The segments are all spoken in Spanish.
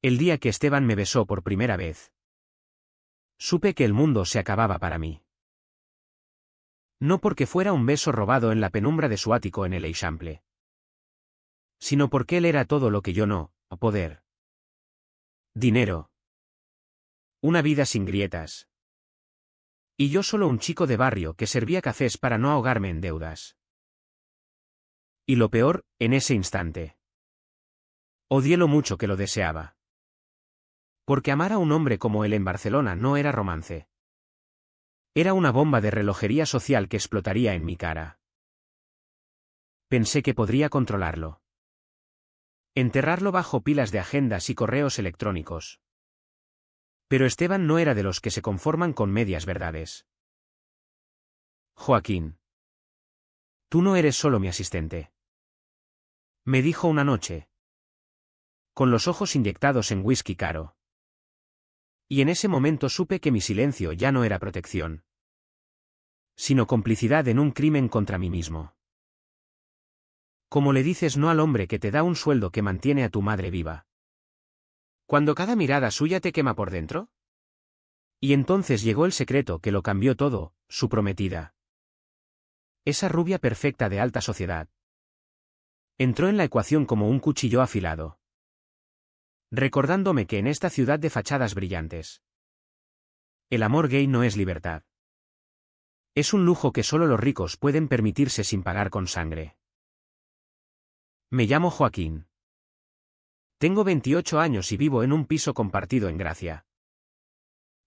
El día que Esteban me besó por primera vez, supe que el mundo se acababa para mí. No porque fuera un beso robado en la penumbra de su ático en el Eixample, sino porque él era todo lo que yo no, poder. Dinero. Una vida sin grietas. Y yo solo un chico de barrio que servía cafés para no ahogarme en deudas. Y lo peor, en ese instante, odié lo mucho que lo deseaba. Porque amar a un hombre como él en Barcelona no era romance. Era una bomba de relojería social que explotaría en mi cara. Pensé que podría controlarlo. Enterrarlo bajo pilas de agendas y correos electrónicos. Pero Esteban no era de los que se conforman con medias verdades. Joaquín. Tú no eres solo mi asistente. Me dijo una noche. Con los ojos inyectados en whisky caro. Y en ese momento supe que mi silencio ya no era protección, sino complicidad en un crimen contra mí mismo. ¿Cómo le dices no al hombre que te da un sueldo que mantiene a tu madre viva? ¿Cuando cada mirada suya te quema por dentro? Y entonces llegó el secreto que lo cambió todo, su prometida. Esa rubia perfecta de alta sociedad. Entró en la ecuación como un cuchillo afilado. Recordándome que en esta ciudad de fachadas brillantes, el amor gay no es libertad. Es un lujo que solo los ricos pueden permitirse sin pagar con sangre. Me llamo Joaquín. Tengo 28 años y vivo en un piso compartido en Gracia,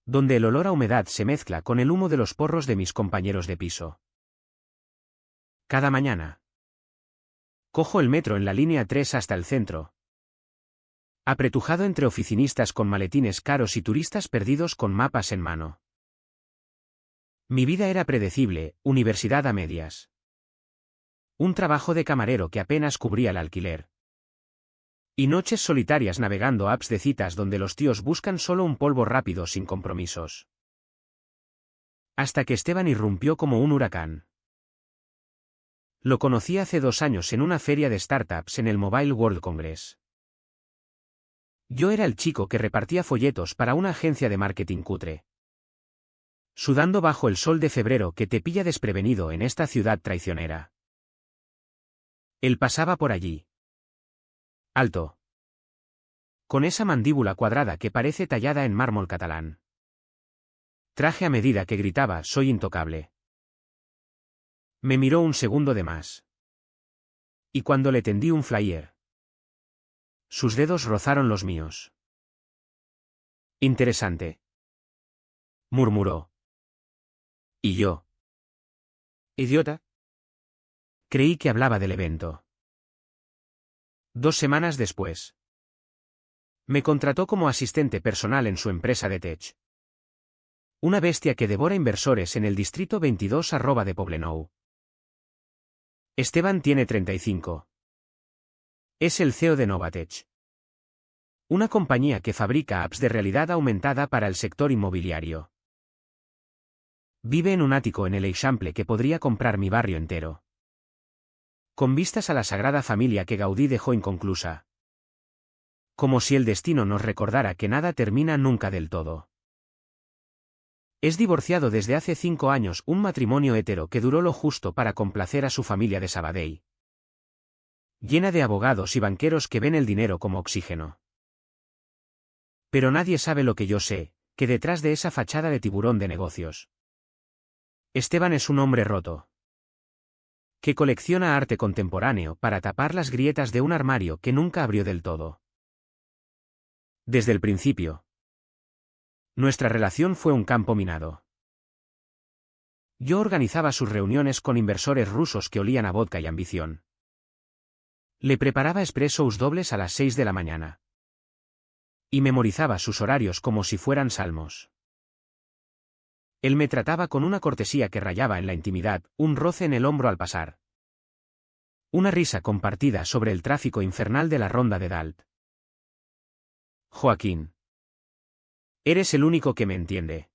donde el olor a humedad se mezcla con el humo de los porros de mis compañeros de piso. Cada mañana cojo el metro en la línea 3 hasta el centro, apretujado entre oficinistas con maletines caros y turistas perdidos con mapas en mano. Mi vida era predecible, universidad a medias. Un trabajo de camarero que apenas cubría el alquiler. Y noches solitarias navegando apps de citas donde los tíos buscan solo un polvo rápido sin compromisos. Hasta que Esteban irrumpió como un huracán. Lo conocí hace 2 años en una feria de startups en el Mobile World Congress. Yo era el chico que repartía folletos para una agencia de marketing cutre. Sudando bajo el sol de febrero que te pilla desprevenido en esta ciudad traicionera. Él pasaba por allí. Alto. Con esa mandíbula cuadrada que parece tallada en mármol catalán. Traje a medida que gritaba, soy intocable. Me miró un segundo de más. Y cuando le tendí un flyer, sus dedos rozaron los míos. Interesante, murmuró. ¿Y yo? ¿Idiota? Creí que hablaba del evento. 2 semanas después, me contrató como asistente personal en su empresa de tech. Una bestia que devora inversores en el distrito 22 @ de Poblenou. Esteban tiene 35. Es el CEO de Novatech. Una compañía que fabrica apps de realidad aumentada para el sector inmobiliario. Vive en un ático en el Eixample que podría comprar mi barrio entero. Con vistas a la Sagrada Familia que Gaudí dejó inconclusa. Como si el destino nos recordara que nada termina nunca del todo. Es divorciado desde hace 5 años, un matrimonio hetero que duró lo justo para complacer a su familia de Sabadell. Llena de abogados y banqueros que ven el dinero como oxígeno. Pero nadie sabe lo que yo sé, que detrás de esa fachada de tiburón de negocios, Esteban es un hombre roto. Que colecciona arte contemporáneo para tapar las grietas de un armario que nunca abrió del todo. Desde el principio, nuestra relación fue un campo minado. Yo organizaba sus reuniones con inversores rusos que olían a vodka y ambición. Le preparaba expresos dobles a las 6 de la mañana. Y memorizaba sus horarios como si fueran salmos. Él me trataba con una cortesía que rayaba en la intimidad, un roce en el hombro al pasar. Una risa compartida sobre el tráfico infernal de la ronda de Dalt. Joaquín. Eres el único que me entiende.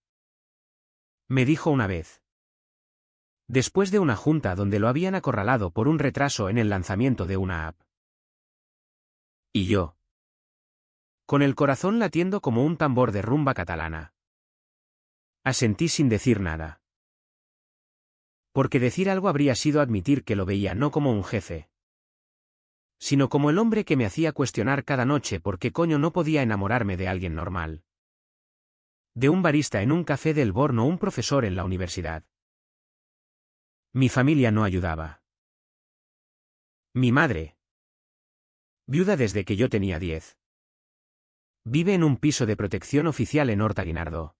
Me dijo una vez. Después de una junta donde lo habían acorralado por un retraso en el lanzamiento de una app. Y yo. Con el corazón latiendo como un tambor de rumba catalana. Asentí sin decir nada. Porque decir algo habría sido admitir que lo veía no como un jefe, sino como el hombre que me hacía cuestionar cada noche por qué coño no podía enamorarme de alguien normal. De un barista en un café del Born o un profesor en la universidad. Mi familia no ayudaba. Mi madre, viuda desde que yo tenía 10. Vive en un piso de protección oficial en Horta Guinardó,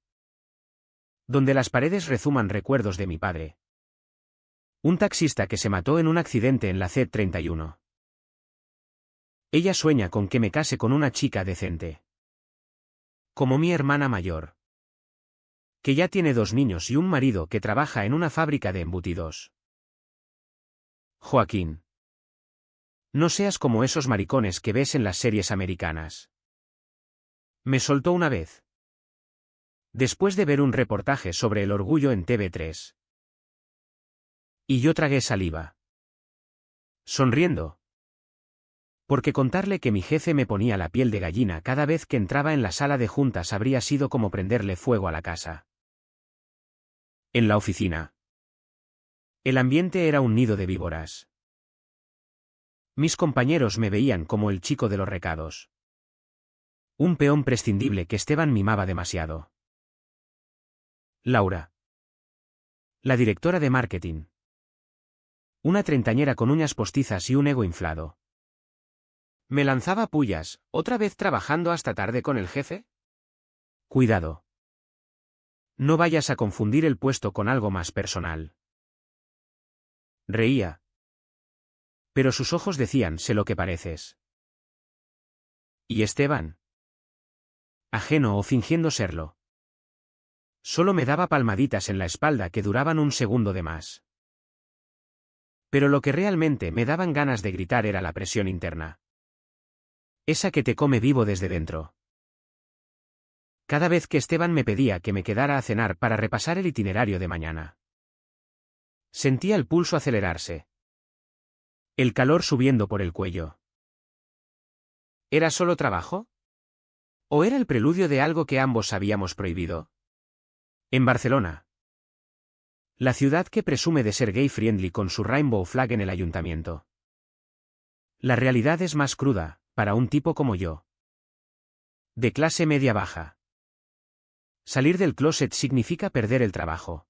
donde las paredes rezuman recuerdos de mi padre. Un taxista que se mató en un accidente en la C31. Ella sueña con que me case con una chica decente. Como mi hermana mayor, que ya tiene 2 niños y un marido que trabaja en una fábrica de embutidos. Joaquín. No seas como esos maricones que ves en las series americanas. Me soltó una vez. Después de ver un reportaje sobre el orgullo en TV3. Y yo tragué saliva. Sonriendo. Porque contarle que mi jefe me ponía la piel de gallina cada vez que entraba en la sala de juntas habría sido como prenderle fuego a la casa. En la oficina. El ambiente era un nido de víboras. Mis compañeros me veían como el chico de los recados. Un peón prescindible que Esteban mimaba demasiado. Laura. La directora de marketing. Una treintañera con uñas postizas y un ego inflado. Me lanzaba pullas, ¿otra vez trabajando hasta tarde con el jefe? Cuidado. No vayas a confundir el puesto con algo más personal. Reía. Pero sus ojos decían, sé lo que pareces. ¿Y Esteban? Ajeno o fingiendo serlo. Solo me daba palmaditas en la espalda que duraban un segundo de más. Pero lo que realmente me daban ganas de gritar era la presión interna. Esa que te come vivo desde dentro. Cada vez que Esteban me pedía que me quedara a cenar para repasar el itinerario de mañana. Sentía el pulso acelerarse. El calor subiendo por el cuello. ¿Era solo trabajo? ¿O era el preludio de algo que ambos habíamos prohibido? En Barcelona. La ciudad que presume de ser gay-friendly con su rainbow flag en el ayuntamiento. La realidad es más cruda, para un tipo como yo. De clase media-baja. Salir del closet significa perder el trabajo.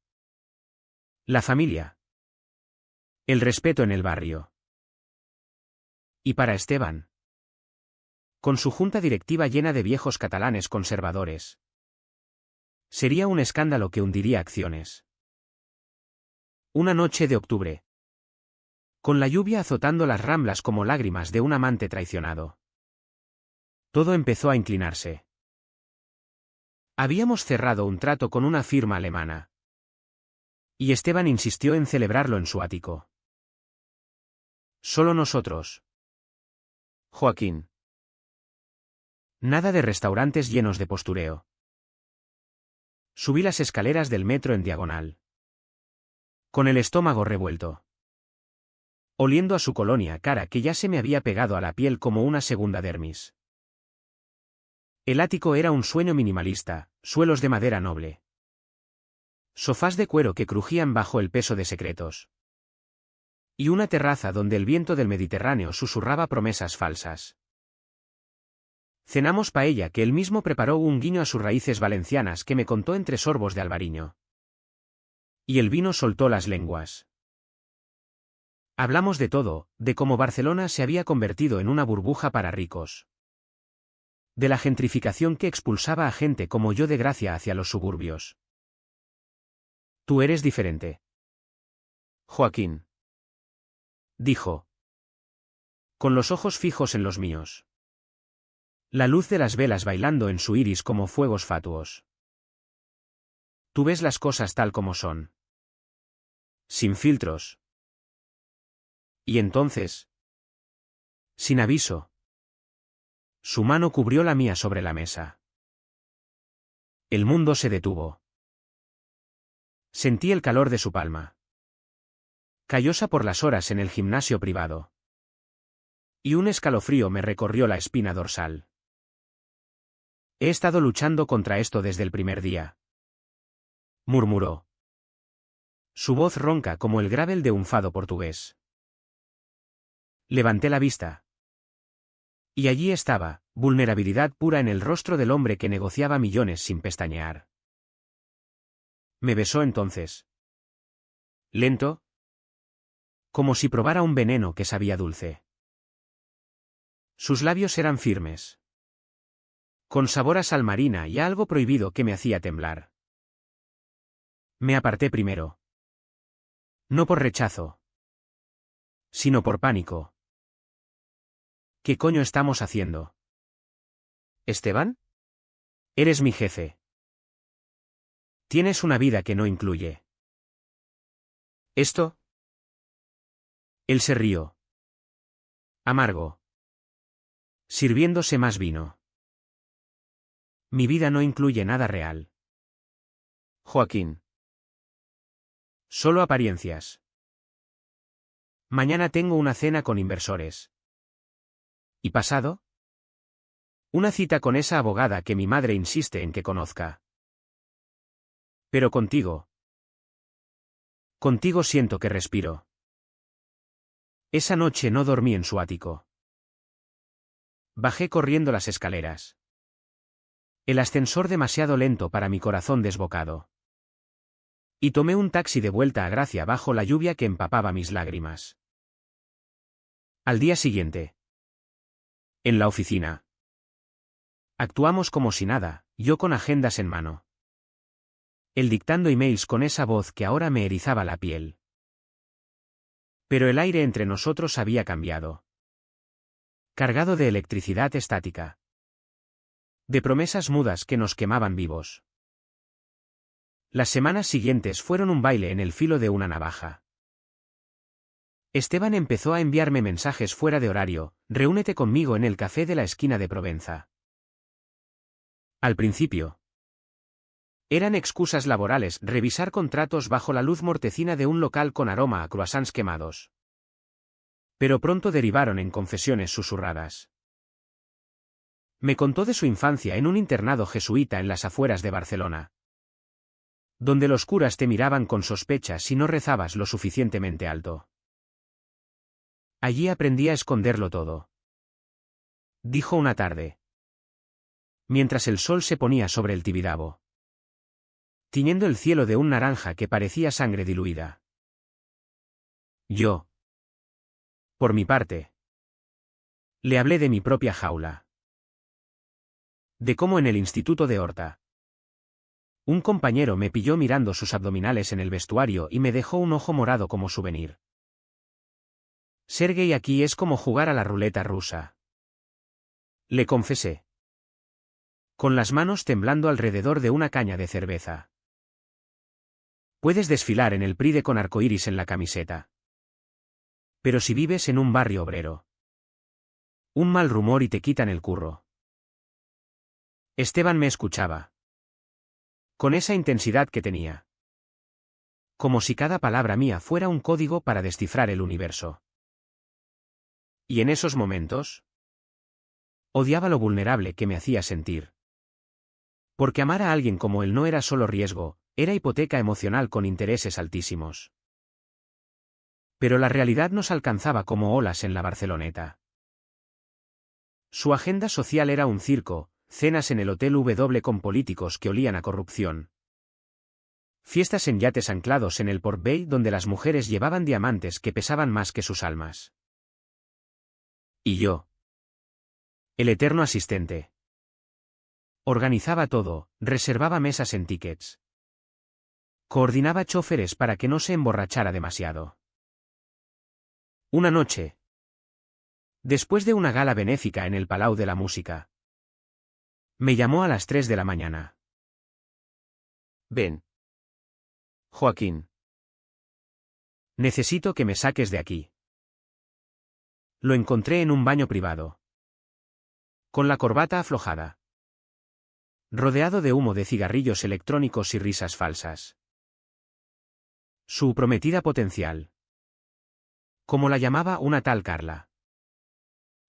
La familia. El respeto en el barrio. Y para Esteban. Con su junta directiva llena de viejos catalanes conservadores. Sería un escándalo que hundiría acciones. Una noche de octubre. Con la lluvia azotando las ramblas como lágrimas de un amante traicionado. Todo empezó a inclinarse. Habíamos cerrado un trato con una firma alemana. Y Esteban insistió en celebrarlo en su ático. Solo nosotros. Joaquín. Nada de restaurantes llenos de postureo. Subí las escaleras del metro en diagonal. Con el estómago revuelto. Oliendo a su colonia cara que ya se me había pegado a la piel como una segunda dermis. El ático era un sueño minimalista, suelos de madera noble. Sofás de cuero que crujían bajo el peso de secretos. Y una terraza donde el viento del Mediterráneo susurraba promesas falsas. Cenamos paella que él mismo preparó, un guiño a sus raíces valencianas que me contó entre sorbos de albariño. Y el vino soltó las lenguas. Hablamos de todo, de cómo Barcelona se había convertido en una burbuja para ricos. De la gentrificación que expulsaba a gente como yo de Gracia hacia los suburbios. Tú eres diferente. Joaquín. Dijo. Con los ojos fijos en los míos. La luz de las velas bailando en su iris como fuegos fatuos. Tú ves las cosas tal como son. Sin filtros. Y entonces. Sin aviso. Su mano cubrió la mía sobre la mesa. El mundo se detuvo. Sentí el calor de su palma. Callosa por las horas en el gimnasio privado. Y un escalofrío me recorrió la espina dorsal. He estado luchando contra esto desde el primer día. Murmuró. Su voz ronca como el gravel de un fado portugués. Levanté la vista. Y allí estaba, vulnerabilidad pura en el rostro del hombre que negociaba millones sin pestañear. Me besó entonces. Lento. Como si probara un veneno que sabía dulce. Sus labios eran firmes. Con sabor a sal marina y a algo prohibido que me hacía temblar. Me aparté primero. No por rechazo. Sino por pánico. ¿Qué coño estamos haciendo? ¿Esteban? Eres mi jefe. Tienes una vida que no incluye. ¿Esto? Él se rió. Amargo. Sirviéndose más vino. Mi vida no incluye nada real. Joaquín. Solo apariencias. Mañana tengo una cena con inversores. ¿Y pasado? Una cita con esa abogada que mi madre insiste en que conozca. Pero contigo. Contigo siento que respiro. Esa noche no dormí en su ático. Bajé corriendo las escaleras. El ascensor demasiado lento para mi corazón desbocado. Y tomé un taxi de vuelta a Gracia bajo la lluvia que empapaba mis lágrimas. Al día siguiente. En la oficina. Actuamos como si nada, yo con agendas en mano. Él dictando emails con esa voz que ahora me erizaba la piel. Pero el aire entre nosotros había cambiado. Cargado de electricidad estática. De promesas mudas que nos quemaban vivos. Las semanas siguientes fueron un baile en el filo de una navaja. Esteban empezó a enviarme mensajes fuera de horario, reúnete conmigo en el café de la esquina de Provenza. Al principio. Eran excusas laborales, revisar contratos bajo la luz mortecina de un local con aroma a croissants quemados. Pero pronto derivaron en confesiones susurradas. Me contó de su infancia en un internado jesuita en las afueras de Barcelona. Donde los curas te miraban con sospecha si no rezabas lo suficientemente alto. Allí aprendí a esconderlo todo. Dijo una tarde. Mientras el sol se ponía sobre el Tibidabo. Tiñendo el cielo de un naranja que parecía sangre diluida. Yo. Por mi parte. Le hablé de mi propia jaula. De cómo en el instituto de Horta. Un compañero me pilló mirando sus abdominales en el vestuario y me dejó un ojo morado como souvenir. Ser gay aquí es como jugar a la ruleta rusa. Le confesé. Con las manos temblando alrededor de una caña de cerveza. Puedes desfilar en el Pride con arcoíris en la camiseta. Pero si vives en un barrio obrero. Un mal rumor y te quitan el curro. Esteban me escuchaba. Con esa intensidad que tenía. Como si cada palabra mía fuera un código para descifrar el universo. Y en esos momentos. Odiaba lo vulnerable que me hacía sentir. Porque amar a alguien como él no era solo riesgo, era hipoteca emocional con intereses altísimos. Pero la realidad nos alcanzaba como olas en la Barceloneta. Su agenda social era un circo, cenas en el Hotel W con políticos que olían a corrupción. Fiestas en yates anclados en el Port Bay donde las mujeres llevaban diamantes que pesaban más que sus almas. Y yo. El eterno asistente. Organizaba todo, reservaba mesas en tickets. Coordinaba choferes para que no se emborrachara demasiado. Una noche. Después de una gala benéfica en el Palau de la Música. Me llamó a las 3 de la mañana. Ven. Joaquín. Necesito que me saques de aquí. Lo encontré en un baño privado. Con la corbata aflojada. Rodeado de humo de cigarrillos electrónicos y risas falsas. Su prometida potencial. Como la llamaba una tal Carla.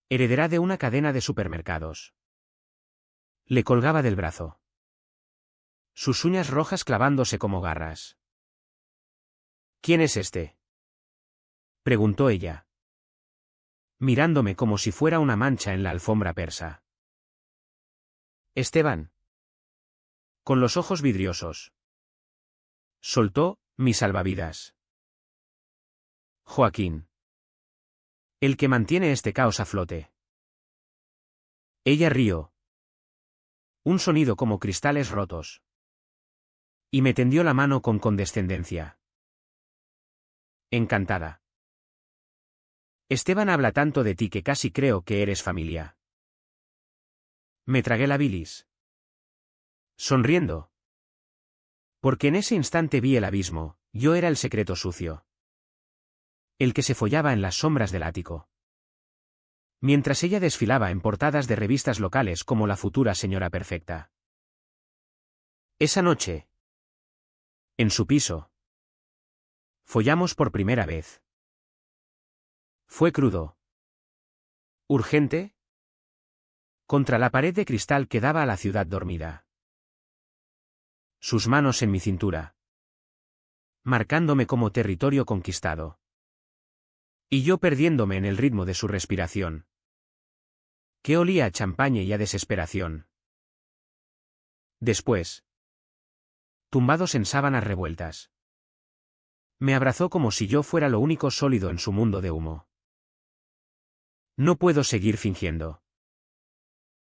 Heredera de una cadena de supermercados. Le colgaba del brazo, sus uñas rojas clavándose como garras. ¿Quién es este?, preguntó ella, mirándome como si fuera una mancha en la alfombra persa. Esteban. Con los ojos vidriosos. Soltó, mi salvavidas. Joaquín. El que mantiene este caos a flote. Ella rió. Un sonido como cristales rotos. Y me tendió la mano con condescendencia. Encantada. Esteban habla tanto de ti que casi creo que eres familia. Me tragué la bilis. Sonriendo. Porque en ese instante vi el abismo, yo era el secreto sucio. El que se follaba en las sombras del ático. Mientras ella desfilaba en portadas de revistas locales como La Futura Señora Perfecta. Esa noche. En su piso. Follamos por primera vez. Fue crudo. Urgente. Contra la pared de cristal que daba a la ciudad dormida. Sus manos en mi cintura. Marcándome como territorio conquistado. Y yo perdiéndome en el ritmo de su respiración. Que olía a champaña y a desesperación. Después. Tumbados en sábanas revueltas. Me abrazó como si yo fuera lo único sólido en su mundo de humo. No puedo seguir fingiendo.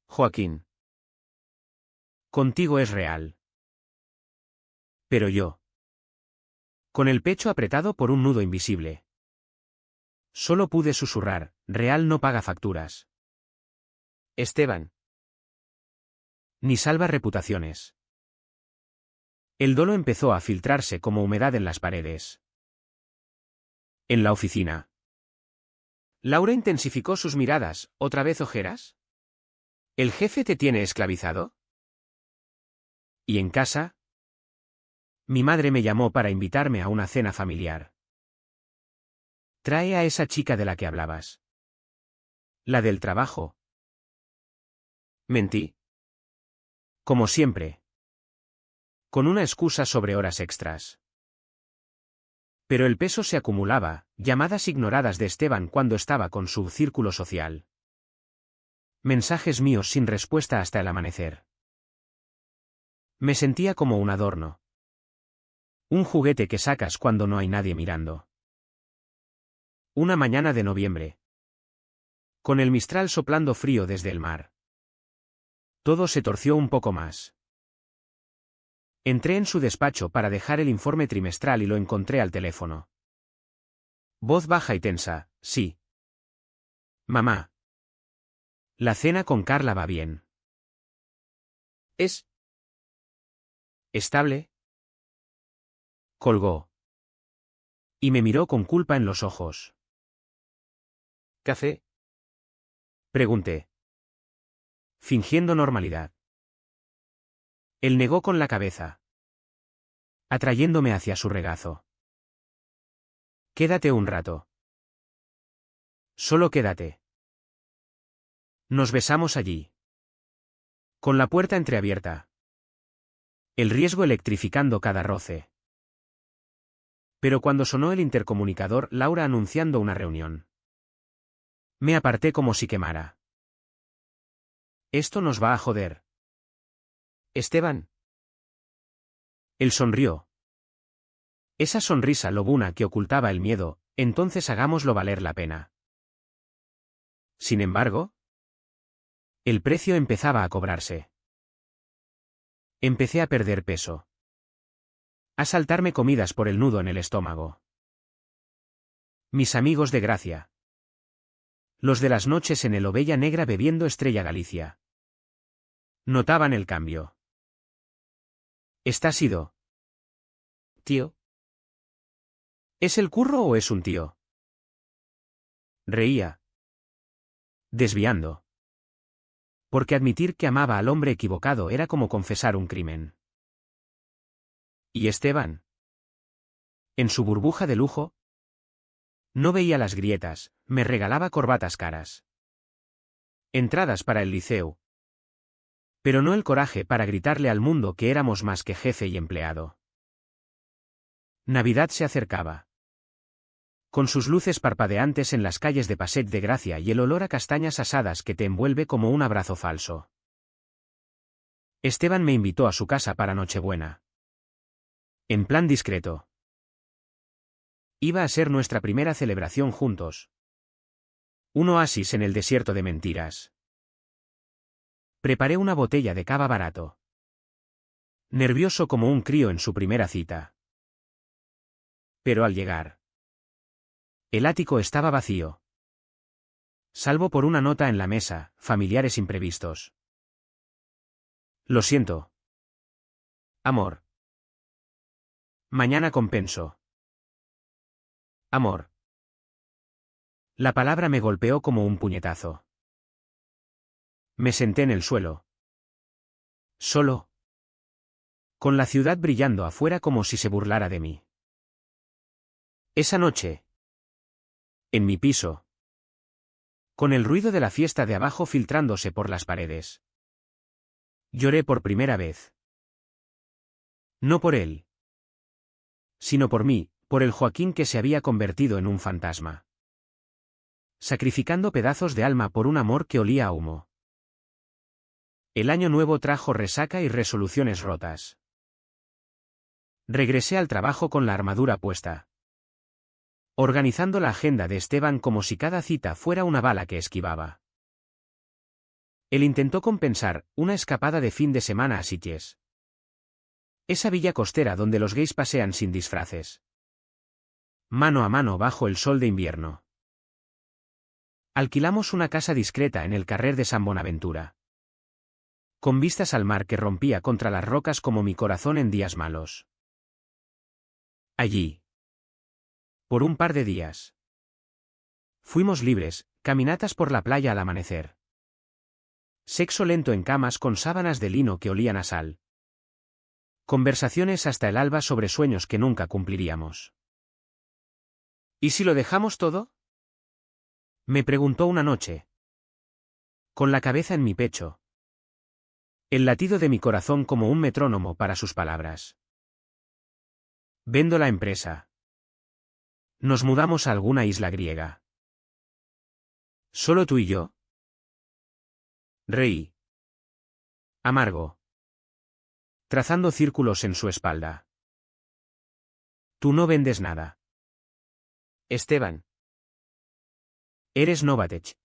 Joaquín. Contigo es real. Pero yo. Con el pecho apretado por un nudo invisible. Solo pude susurrar, real no paga facturas. Esteban. Ni salva reputaciones. El dolo empezó a filtrarse como humedad en las paredes. En la oficina. Laura intensificó sus miradas, ¿otra vez ojeras? ¿El jefe te tiene esclavizado? ¿Y en casa? Mi madre me llamó para invitarme a una cena familiar. Trae a esa chica de la que hablabas. La del trabajo. Mentí. Como siempre. Con una excusa sobre horas extras. Pero el peso se acumulaba, llamadas ignoradas de Esteban cuando estaba con su círculo social. Mensajes míos sin respuesta hasta el amanecer. Me sentía como un adorno. Un juguete que sacas cuando no hay nadie mirando. Una mañana de noviembre. Con el mistral soplando frío desde el mar. Todo se torció un poco más. Entré en su despacho para dejar el informe trimestral y lo encontré al teléfono. Voz baja y tensa, sí. Mamá. La cena con Carla va bien. ¿Es estable? Colgó. Y me miró con culpa en los ojos. ¿Café? Pregunté. Fingiendo normalidad. Él negó con la cabeza. Atrayéndome hacia su regazo. Quédate un rato. Solo quédate. Nos besamos allí. Con la puerta entreabierta. El riesgo electrificando cada roce. Pero cuando sonó el intercomunicador, Laura anunciando una reunión. Me aparté como si quemara. Esto nos va a joder. Esteban. Él sonrió. Esa sonrisa lobuna que ocultaba el miedo, entonces hagámoslo valer la pena. Sin embargo, el precio empezaba a cobrarse. Empecé a perder peso. A saltarme comidas por el nudo en el estómago. Mis amigos de Gracia. Los de las noches en el Ovella Negra bebiendo Estrella Galicia. Notaban el cambio. ¿Estás ido? ¿Tío? ¿Es el curro o es un tío? Reía. Desviando. Porque admitir que amaba al hombre equivocado era como confesar un crimen. ¿Y Esteban? En su burbuja de lujo. No veía las grietas, me regalaba corbatas caras. Entradas para el liceo. Pero no el coraje para gritarle al mundo que éramos más que jefe y empleado. Navidad se acercaba. Con sus luces parpadeantes en las calles de Passeig de Gracia y el olor a castañas asadas que te envuelve como un abrazo falso. Esteban me invitó a su casa para Nochebuena. En plan discreto. Iba a ser nuestra primera celebración juntos. Un oasis en el desierto de mentiras. Preparé una botella de cava barato. Nervioso como un crío en su primera cita. Pero al llegar, el ático estaba vacío. Salvo por una nota en la mesa, familiares imprevistos. Lo siento. Amor. Mañana compenso. Amor. La palabra me golpeó como un puñetazo. Me senté en el suelo. Solo. Con la ciudad brillando afuera como si se burlara de mí. Esa noche. En mi piso. Con el ruido de la fiesta de abajo filtrándose por las paredes. Lloré por primera vez. No por él. Sino por mí, por el Joaquín que se había convertido en un fantasma. Sacrificando pedazos de alma por un amor que olía a humo. El año nuevo trajo resaca y resoluciones rotas. Regresé al trabajo con la armadura puesta. Organizando la agenda de Esteban como si cada cita fuera una bala que esquivaba. Él intentó compensar una escapada de fin de semana a Sitges. Esa villa costera donde los gays pasean sin disfraces. Mano a mano bajo el sol de invierno. Alquilamos una casa discreta en el carrer de San Bonaventura. Con vistas al mar que rompía contra las rocas como mi corazón en días malos. Allí. Por un par de días. Fuimos libres, caminatas por la playa al amanecer. Sexo lento en camas con sábanas de lino que olían a sal. Conversaciones hasta el alba sobre sueños que nunca cumpliríamos. ¿Y si lo dejamos todo? Me preguntó una noche. Con la cabeza en mi pecho. El latido de mi corazón como un metrónomo para sus palabras. Vendo la empresa. Nos mudamos a alguna isla griega. ¿Solo tú y yo? Reí. Amargo. Trazando círculos en su espalda. Tú no vendes nada. Esteban. Eres Novatech.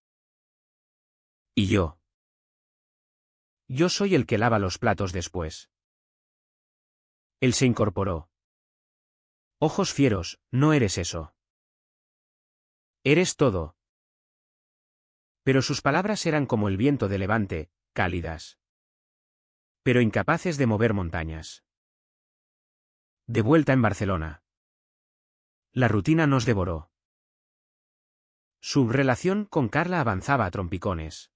¿Y yo? Yo soy el que lava los platos después. Él se incorporó. Ojos fieros, no eres eso. Eres todo. Pero sus palabras eran como el viento de levante, cálidas. Pero incapaces de mover montañas. De vuelta en Barcelona. La rutina nos devoró. Su relación con Carla avanzaba a trompicones.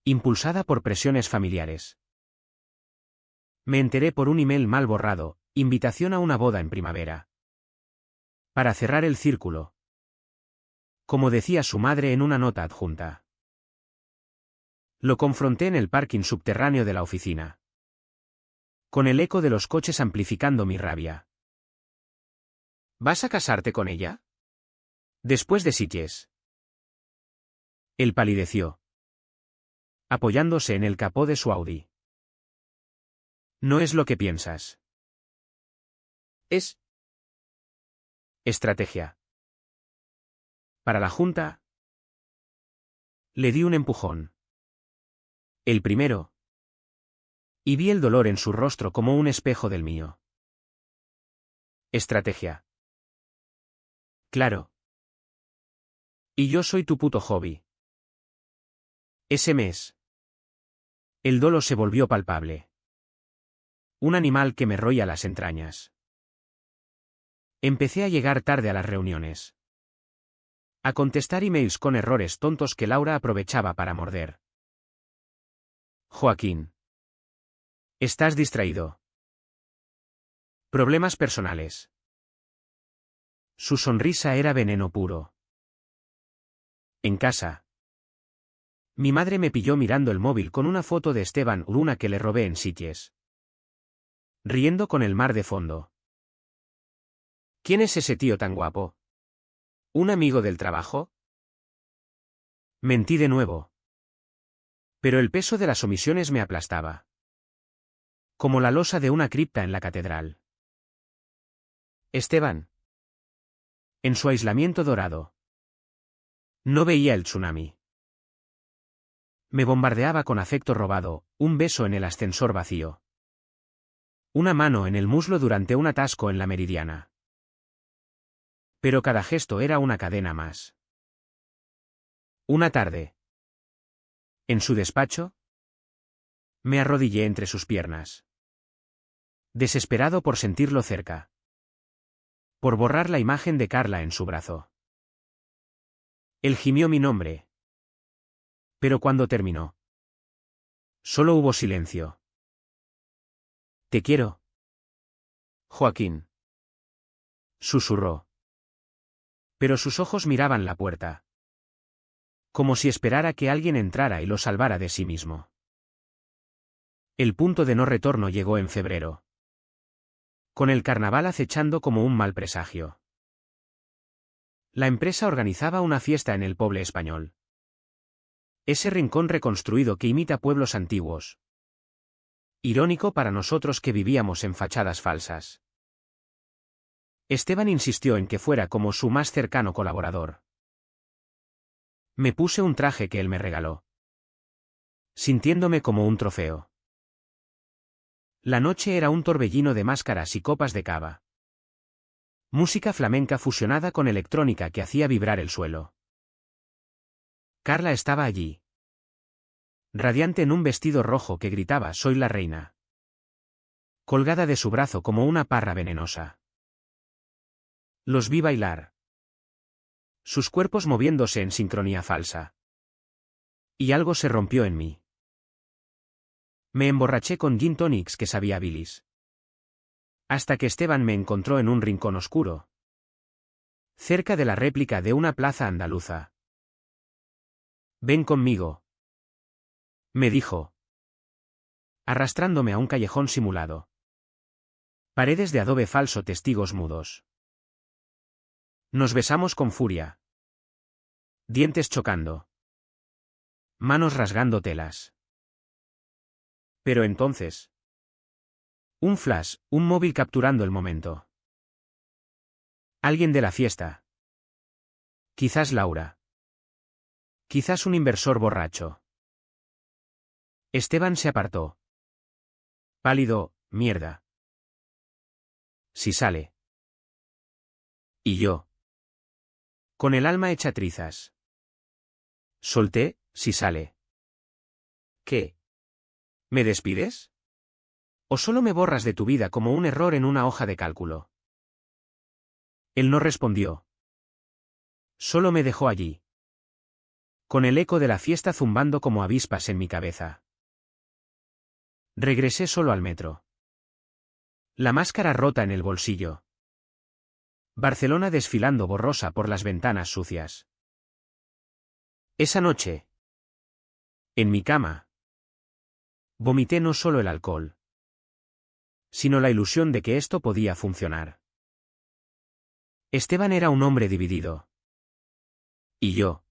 Impulsada por presiones familiares. Me enteré por un email mal borrado, invitación a una boda en primavera. Para cerrar el círculo. Como decía su madre en una nota adjunta. Lo confronté en el parking subterráneo de la oficina. Con el eco de los coches amplificando mi rabia. ¿Vas a casarte con ella? Después de Sitges. Él palideció. Apoyándose en el capó de su Audi. No es lo que piensas. Es estrategia. Para la junta. Le di un empujón. El primero. Y vi el dolor en su rostro como un espejo del mío. Estrategia. Claro. Y yo soy tu puto hobby. Ese mes. El dolo se volvió palpable. Un animal que me roía las entrañas. Empecé a llegar tarde a las reuniones. A contestar emails con errores tontos que Laura aprovechaba para morder. Joaquín. Estás distraído. Problemas personales. Su sonrisa era veneno puro. En casa. Mi madre me pilló mirando el móvil con una foto de Esteban Uruna que le robé en Sitges. Riendo con el mar de fondo. ¿Quién es ese tío tan guapo? ¿Un amigo del trabajo? Mentí de nuevo. Pero el peso de las omisiones me aplastaba. Como la losa de una cripta en la catedral. Esteban. En su aislamiento dorado. No veía el tsunami. Me bombardeaba con afecto robado, un beso en el ascensor vacío. Una mano en el muslo durante un atasco en la Meridiana. Pero cada gesto era una cadena más. Una tarde. En su despacho. Me arrodillé entre sus piernas. Desesperado por sentirlo cerca. Por borrar la imagen de Carla en su brazo. Él gimió mi nombre. Pero cuando terminó. Solo hubo silencio. Te quiero. Joaquín. Susurró. Pero sus ojos miraban la puerta. Como si esperara que alguien entrara y lo salvara de sí mismo. El punto de no retorno llegó en febrero. Con el carnaval acechando como un mal presagio. La empresa organizaba una fiesta en el Poble Español. Ese rincón reconstruido que imita pueblos antiguos. Irónico para nosotros que vivíamos en fachadas falsas. Esteban insistió en que fuera como su más cercano colaborador. Me puse un traje que él me regaló. Sintiéndome como un trofeo. La noche era un torbellino de máscaras y copas de cava. Música flamenca fusionada con electrónica que hacía vibrar el suelo. Carla estaba allí. Radiante en un vestido rojo que gritaba «Soy la reina». Colgada de su brazo como una parra venenosa. Los vi bailar. Sus cuerpos moviéndose en sincronía falsa. Y algo se rompió en mí. Me emborraché con gin tonics que sabía a bilis. Hasta que Esteban me encontró en un rincón oscuro. Cerca de la réplica de una plaza andaluza. Ven conmigo. Me dijo. Arrastrándome a un callejón simulado. Paredes de adobe falso, testigos mudos. Nos besamos con furia. Dientes chocando. Manos rasgando telas. Pero entonces. Un flash, un móvil capturando el momento. Alguien de la fiesta. Quizás Laura. Quizás un inversor borracho. Esteban se apartó. Pálido, mierda. Si sale. Y yo. Con el alma hecha trizas. Solté, si sale. ¿Qué? ¿Me despides? ¿O solo me borras de tu vida como un error en una hoja de cálculo? Él no respondió. Solo me dejó allí. Con el eco de la fiesta zumbando como avispas en mi cabeza. Regresé solo al metro. La máscara rota en el bolsillo. Barcelona desfilando borrosa por las ventanas sucias. Esa noche. En mi cama. Vomité no solo el alcohol, sino la ilusión de que esto podía funcionar. Esteban era un hombre dividido. Y yo.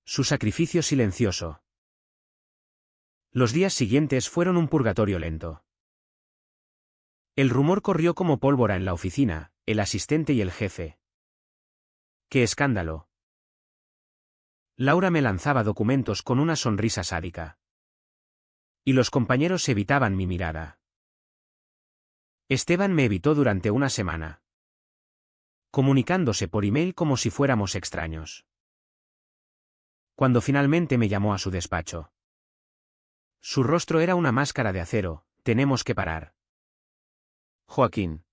Su sacrificio silencioso. Los días siguientes fueron un purgatorio lento. El rumor corrió como pólvora en la oficina, el asistente y el jefe. ¡Qué escándalo! Laura me lanzaba documentos con una sonrisa sádica. Y los compañeros evitaban mi mirada. Esteban me evitó durante una semana. Comunicándose por email como si fuéramos extraños. Cuando finalmente me llamó a su despacho. Su rostro era una máscara de acero. Tenemos que parar. Joaquín.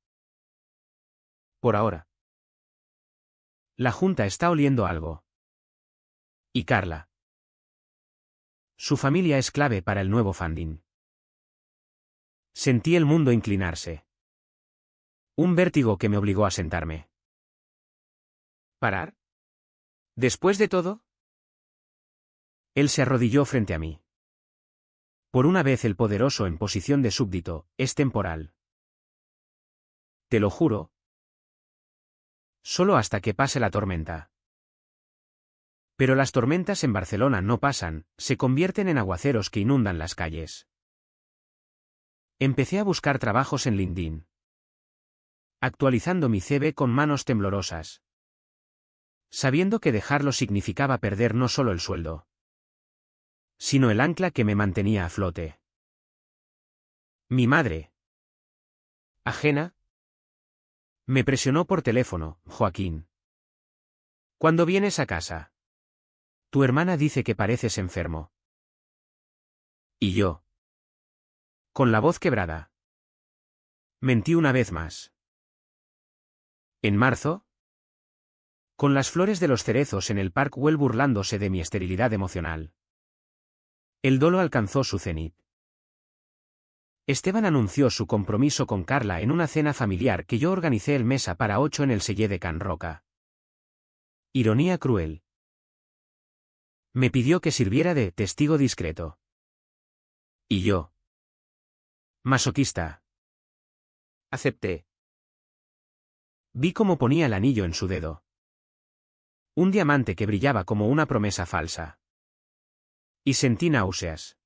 Por ahora. La Junta está oliendo algo. Y Carla. Su familia es clave para el nuevo funding. Sentí el mundo inclinarse. Un vértigo que me obligó a sentarme. ¿Parar? ¿Después de todo? Él se arrodilló frente a mí. Por una vez el poderoso en posición de súbdito, es temporal. Te lo juro. Solo hasta que pase la tormenta. Pero las tormentas en Barcelona no pasan, se convierten en aguaceros que inundan las calles. Empecé a buscar trabajos en LinkedIn. Actualizando mi CV con manos temblorosas. Sabiendo que dejarlo significaba perder no solo el sueldo, sino el ancla que me mantenía a flote. Mi madre, ajena, me presionó por teléfono: Joaquín, ¿cuándo vienes a casa? Tu hermana dice que pareces enfermo. Y yo, con la voz quebrada, mentí una vez más. En marzo, con las flores de los cerezos en el Park Güell burlándose de mi esterilidad emocional, el dolo alcanzó su cenit. Esteban anunció su compromiso con Carla en una cena familiar que yo organicé el mesa para 8 en el Selle de Can Roca. Ironía cruel. Me pidió que sirviera de testigo discreto. Y yo, masoquista, acepté. Vi cómo ponía el anillo en su dedo. Un diamante que brillaba como una promesa falsa. Y sentí náuseas.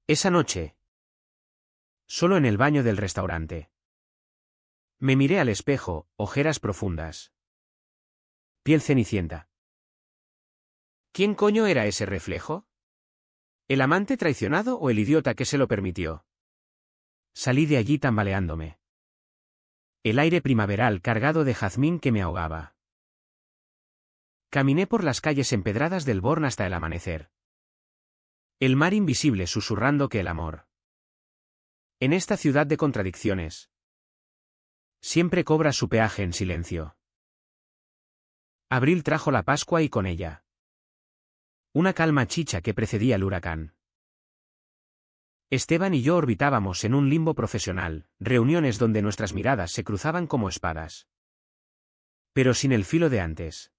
Esa noche, solo en el baño del restaurante, me miré al espejo, ojeras profundas. Piel cenicienta. ¿Quién coño era ese reflejo? ¿El amante traicionado o el idiota que se lo permitió? Salí de allí tambaleándome. El aire primaveral cargado de jazmín que me ahogaba. Caminé por las calles empedradas del Born hasta el amanecer. El mar invisible susurrando que el amor, en esta ciudad de contradicciones, siempre cobra su peaje en silencio. Abril trajo la Pascua y con ella una calma chicha que precedía el huracán. Esteban y yo orbitábamos en un limbo profesional, reuniones donde nuestras miradas se cruzaban como espadas. Pero sin el filo de antes.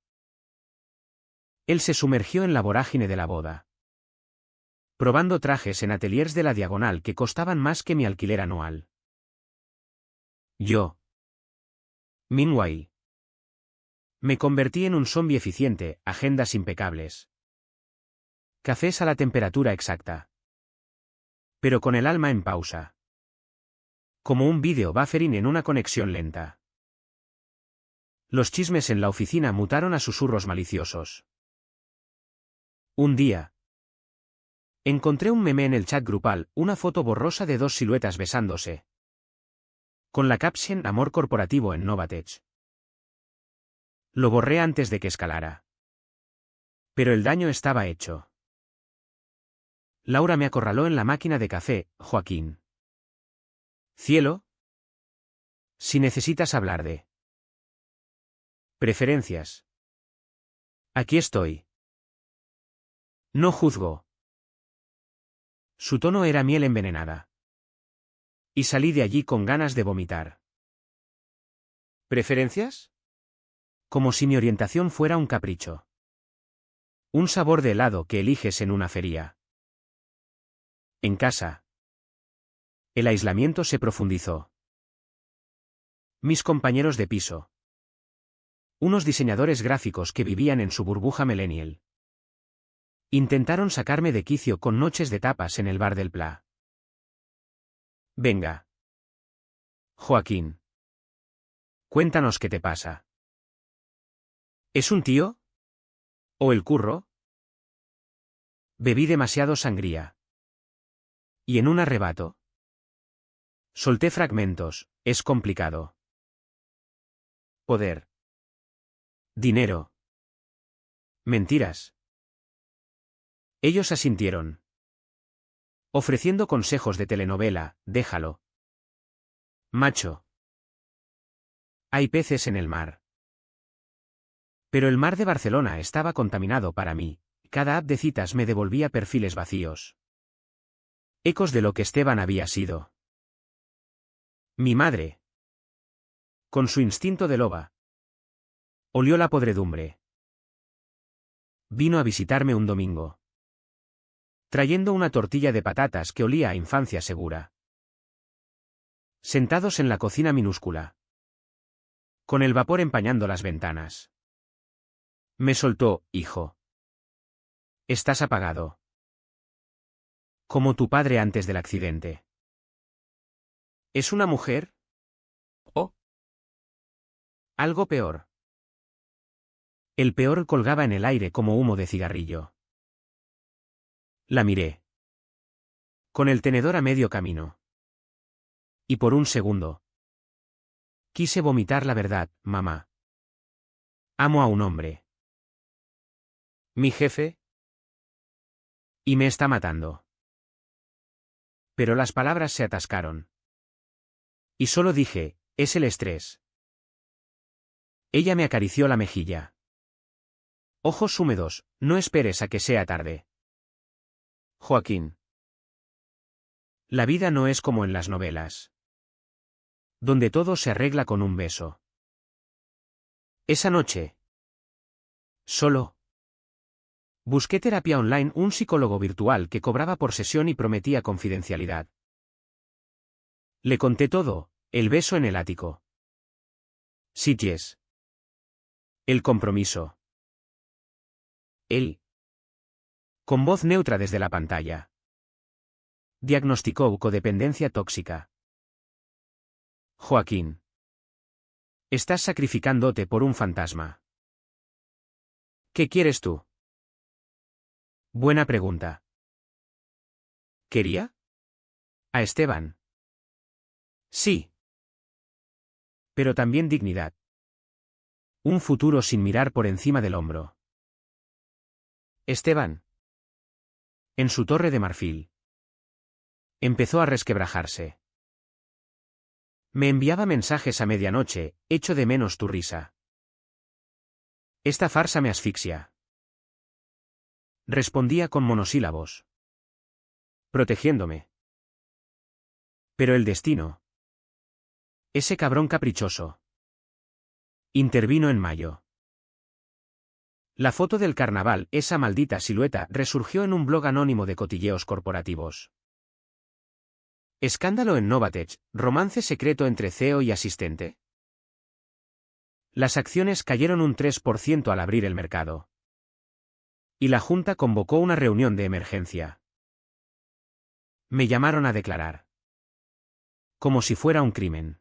Él se sumergió en la vorágine de la boda, probando trajes en ateliers de la Diagonal que costaban más que mi alquiler anual. Yo, meanwhile, me convertí en un zombie eficiente, agendas impecables. Cafés a la temperatura exacta. Pero con el alma en pausa. Como un vídeo buffering en una conexión lenta. Los chismes en la oficina mutaron a susurros maliciosos. Un día, encontré un meme en el chat grupal, una foto borrosa de dos siluetas besándose. Con la caption "Amor corporativo en Novatech". Lo borré antes de que escalara. Pero el daño estaba hecho. Laura me acorraló en la máquina de café: Joaquín. Cielo. Si necesitas hablar de preferencias, aquí estoy. No juzgo. Su tono era miel envenenada. Y salí de allí con ganas de vomitar. ¿Preferencias? Como si mi orientación fuera un capricho. Un sabor de helado que eliges en una feria. En casa. El aislamiento se profundizó. Mis compañeros de piso. Unos diseñadores gráficos que vivían en su burbuja millennial. Intentaron sacarme de quicio con noches de tapas en el bar del Pla. Venga. Joaquín. Cuéntanos qué te pasa. ¿Es un tío? ¿O el curro? Bebí demasiado sangría. Y en un arrebato solté fragmentos: es complicado. Poder. Dinero. Mentiras. Ellos asintieron. Ofreciendo consejos de telenovela: déjalo. Macho. Hay peces en el mar. Pero el mar de Barcelona estaba contaminado para mí. Cada app de citas me devolvía perfiles vacíos. Ecos de lo que Esteban había sido. Mi madre, con su instinto de loba, olió la podredumbre. Vino a visitarme un domingo, trayendo una tortilla de patatas que olía a infancia segura. Sentados en la cocina minúscula, con el vapor empañando las ventanas, me soltó: hijo, estás apagado, como tu padre antes del accidente. ¿Es una mujer? ¿O algo peor? El peor colgaba en el aire como humo de cigarrillo. La miré, con el tenedor a medio camino. Y por un segundo quise vomitar la verdad: mamá, amo a un hombre, mi jefe, y me está matando. Pero las palabras se atascaron. Y solo dije: es el estrés. Ella me acarició la mejilla. Ojos húmedos: no esperes a que sea tarde. Joaquín. La vida no es como en las novelas, donde todo se arregla con un beso. Esa noche, solo, busqué terapia online, un psicólogo virtual que cobraba por sesión y prometía confidencialidad. Le conté todo: el beso en el ático, Sitges, el compromiso. Él, con voz neutra desde la pantalla, diagnosticó codependencia tóxica. Joaquín, estás sacrificándote por un fantasma. ¿Qué quieres tú? Buena pregunta. ¿Quería? ¿A Esteban? Sí. Pero también dignidad. Un futuro sin mirar por encima del hombro. Esteban, en su torre de marfil, empezó a resquebrajarse. Me enviaba mensajes a medianoche: echo de menos tu risa. Esta farsa me asfixia. Respondía con monosílabos, protegiéndome. Pero el destino, ese cabrón caprichoso, intervino en mayo. La foto del carnaval, esa maldita silueta, resurgió en un blog anónimo de cotilleos corporativos. Escándalo en Novatech: romance secreto entre CEO y asistente. Las acciones cayeron un 3% al abrir el mercado. Y la Junta convocó una reunión de emergencia. Me llamaron a declarar. Como si fuera un crimen.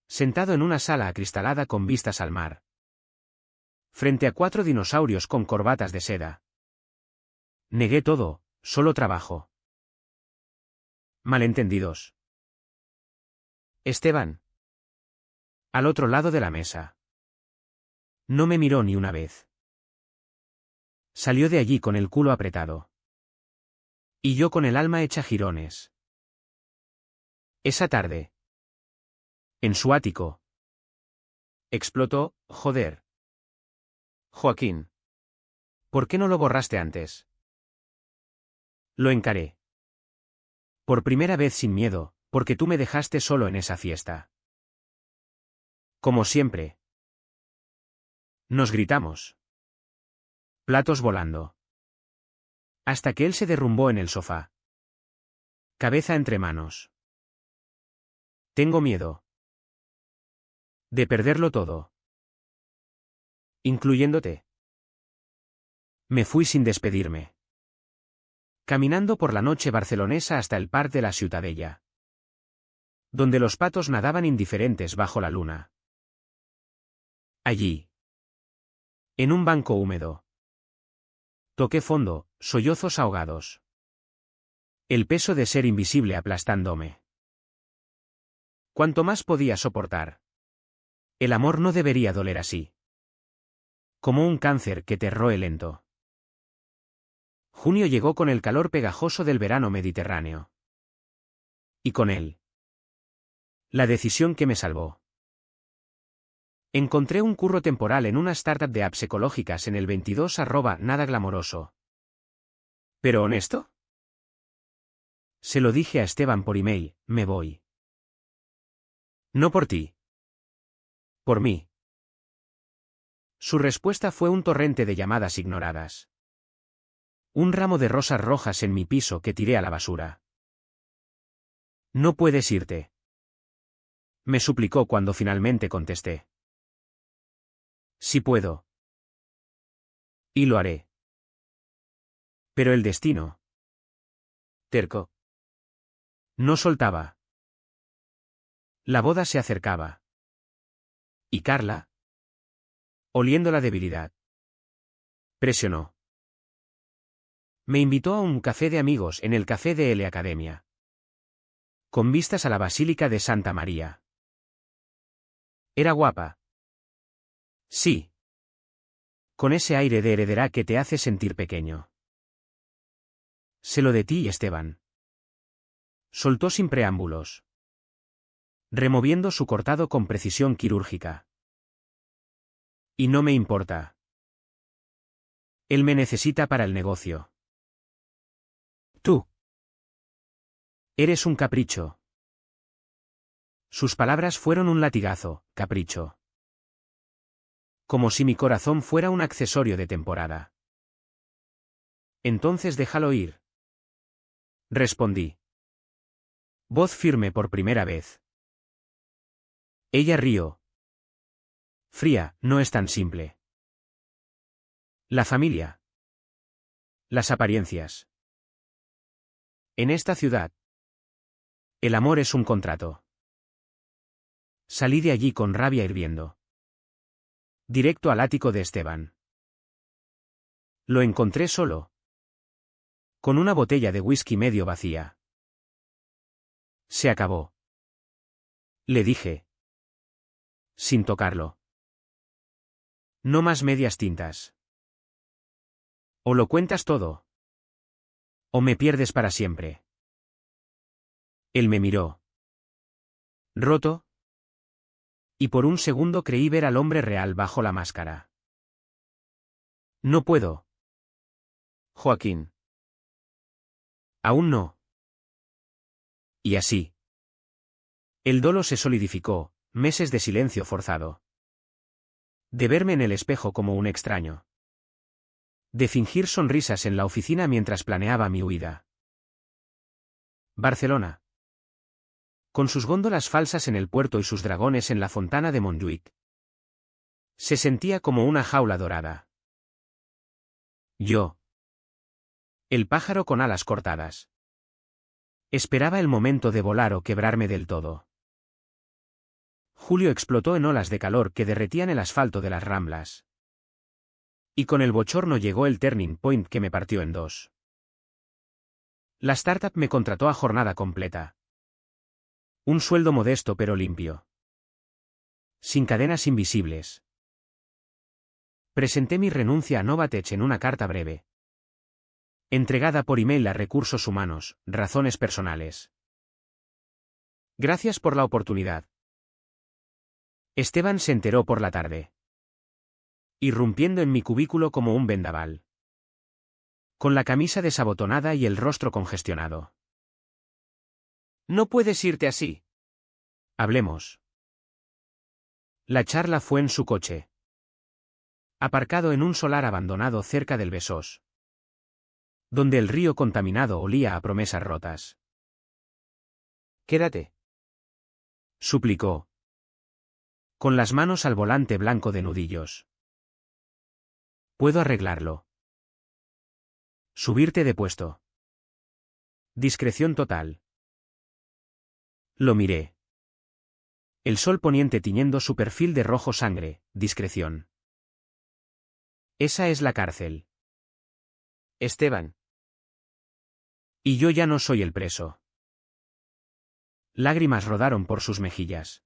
Sentado en una sala acristalada con vistas al mar, frente a 4 dinosaurios con corbatas de seda. Negué todo: solo trabajo. Malentendidos. Esteban, al otro lado de la mesa, no me miró ni una vez. Salió de allí con el culo apretado. Y yo con el alma hecha jirones. Esa tarde, en su ático, explotó: joder, Joaquín, ¿por qué no lo borraste antes? Lo encaré. Por primera vez sin miedo, porque tú me dejaste solo en esa fiesta. Como siempre. Nos gritamos. Platos volando. Hasta que él se derrumbó en el sofá. Cabeza entre manos. Tengo miedo de perderlo todo. Incluyéndote. Me fui sin despedirme. Caminando por la noche barcelonesa hasta el Parc de la Ciutadella, donde los patos nadaban indiferentes bajo la luna. Allí, en un banco húmedo, toqué fondo: sollozos ahogados. El peso de ser invisible aplastándome. Cuanto más podía soportar. El amor no debería doler así. Como un cáncer que te roe lento. Junio llegó con el calor pegajoso del verano mediterráneo. Y con él, la decisión que me salvó. Encontré un curro temporal en una startup de apps ecológicas en el 22 @nada glamoroso. ¿Pero honesto? Se lo dije a Esteban por email: me voy. No por ti. Por mí. Su respuesta fue un torrente de llamadas ignoradas. Un ramo de rosas rojas en mi piso que tiré a la basura. No puedes irte. Me suplicó cuando finalmente contesté. Sí puedo. Y lo haré. Pero el destino. Terco. No soltaba. La boda se acercaba. ¿Y Carla? Oliendo la debilidad. Presionó. Me invitó a un café de amigos en el café de L Academia. Con vistas a la Basílica de Santa María. Era guapa. Sí. Con ese aire de heredera que te hace sentir pequeño. Sé lo de ti, Esteban. Soltó sin preámbulos. Removiendo su cortado con precisión quirúrgica. Y no me importa. Él me necesita para el negocio. Tú. Eres un capricho. Sus palabras fueron un latigazo, capricho. Como si mi corazón fuera un accesorio de temporada. Entonces déjalo ir. Respondí. Voz firme por primera vez. Ella rió. Fría, no es tan simple. La familia. Las apariencias. En esta ciudad. El amor es un contrato. Salí de allí con rabia hirviendo. Directo al ático de Esteban. Lo encontré solo. Con una botella de whisky medio vacía. Se acabó. Le dije. Sin tocarlo. No más medias tintas. O lo cuentas todo. O me pierdes para siempre. Él me miró. Roto. Y por un segundo creí ver al hombre real bajo la máscara. No puedo. Joaquín. Aún no. Y así. El dolo se solidificó, meses de silencio forzado. De verme en el espejo como un extraño. De fingir sonrisas en la oficina mientras planeaba mi huida. Barcelona. Con sus góndolas falsas en el puerto y sus dragones en la fontana de Montjuic. Se sentía como una jaula dorada. Yo. El pájaro con alas cortadas. Esperaba el momento de volar o quebrarme del todo. Julio explotó en olas de calor que derretían el asfalto de las Ramblas. Y con el bochorno llegó el turning point que me partió en dos. La startup me contrató a jornada completa. Un sueldo modesto pero limpio. Sin cadenas invisibles. Presenté mi renuncia a Novatech en una carta breve. Entregada por email a Recursos Humanos, razones personales. Gracias por la oportunidad. Esteban se enteró por la tarde. Irrumpiendo en mi cubículo como un vendaval. Con la camisa desabotonada y el rostro congestionado. No puedes irte así. Hablemos. La charla fue en su coche. Aparcado en un solar abandonado cerca del Besós. Donde el río contaminado olía a promesas rotas. Quédate. Suplicó. Con las manos al volante blanco de nudillos. Puedo arreglarlo. Subirte de puesto. Discreción total. Lo miré. El sol poniente tiñendo su perfil de rojo sangre, discreción. Esa es la cárcel. Esteban. Y yo ya no soy el preso. Lágrimas rodaron por sus mejillas.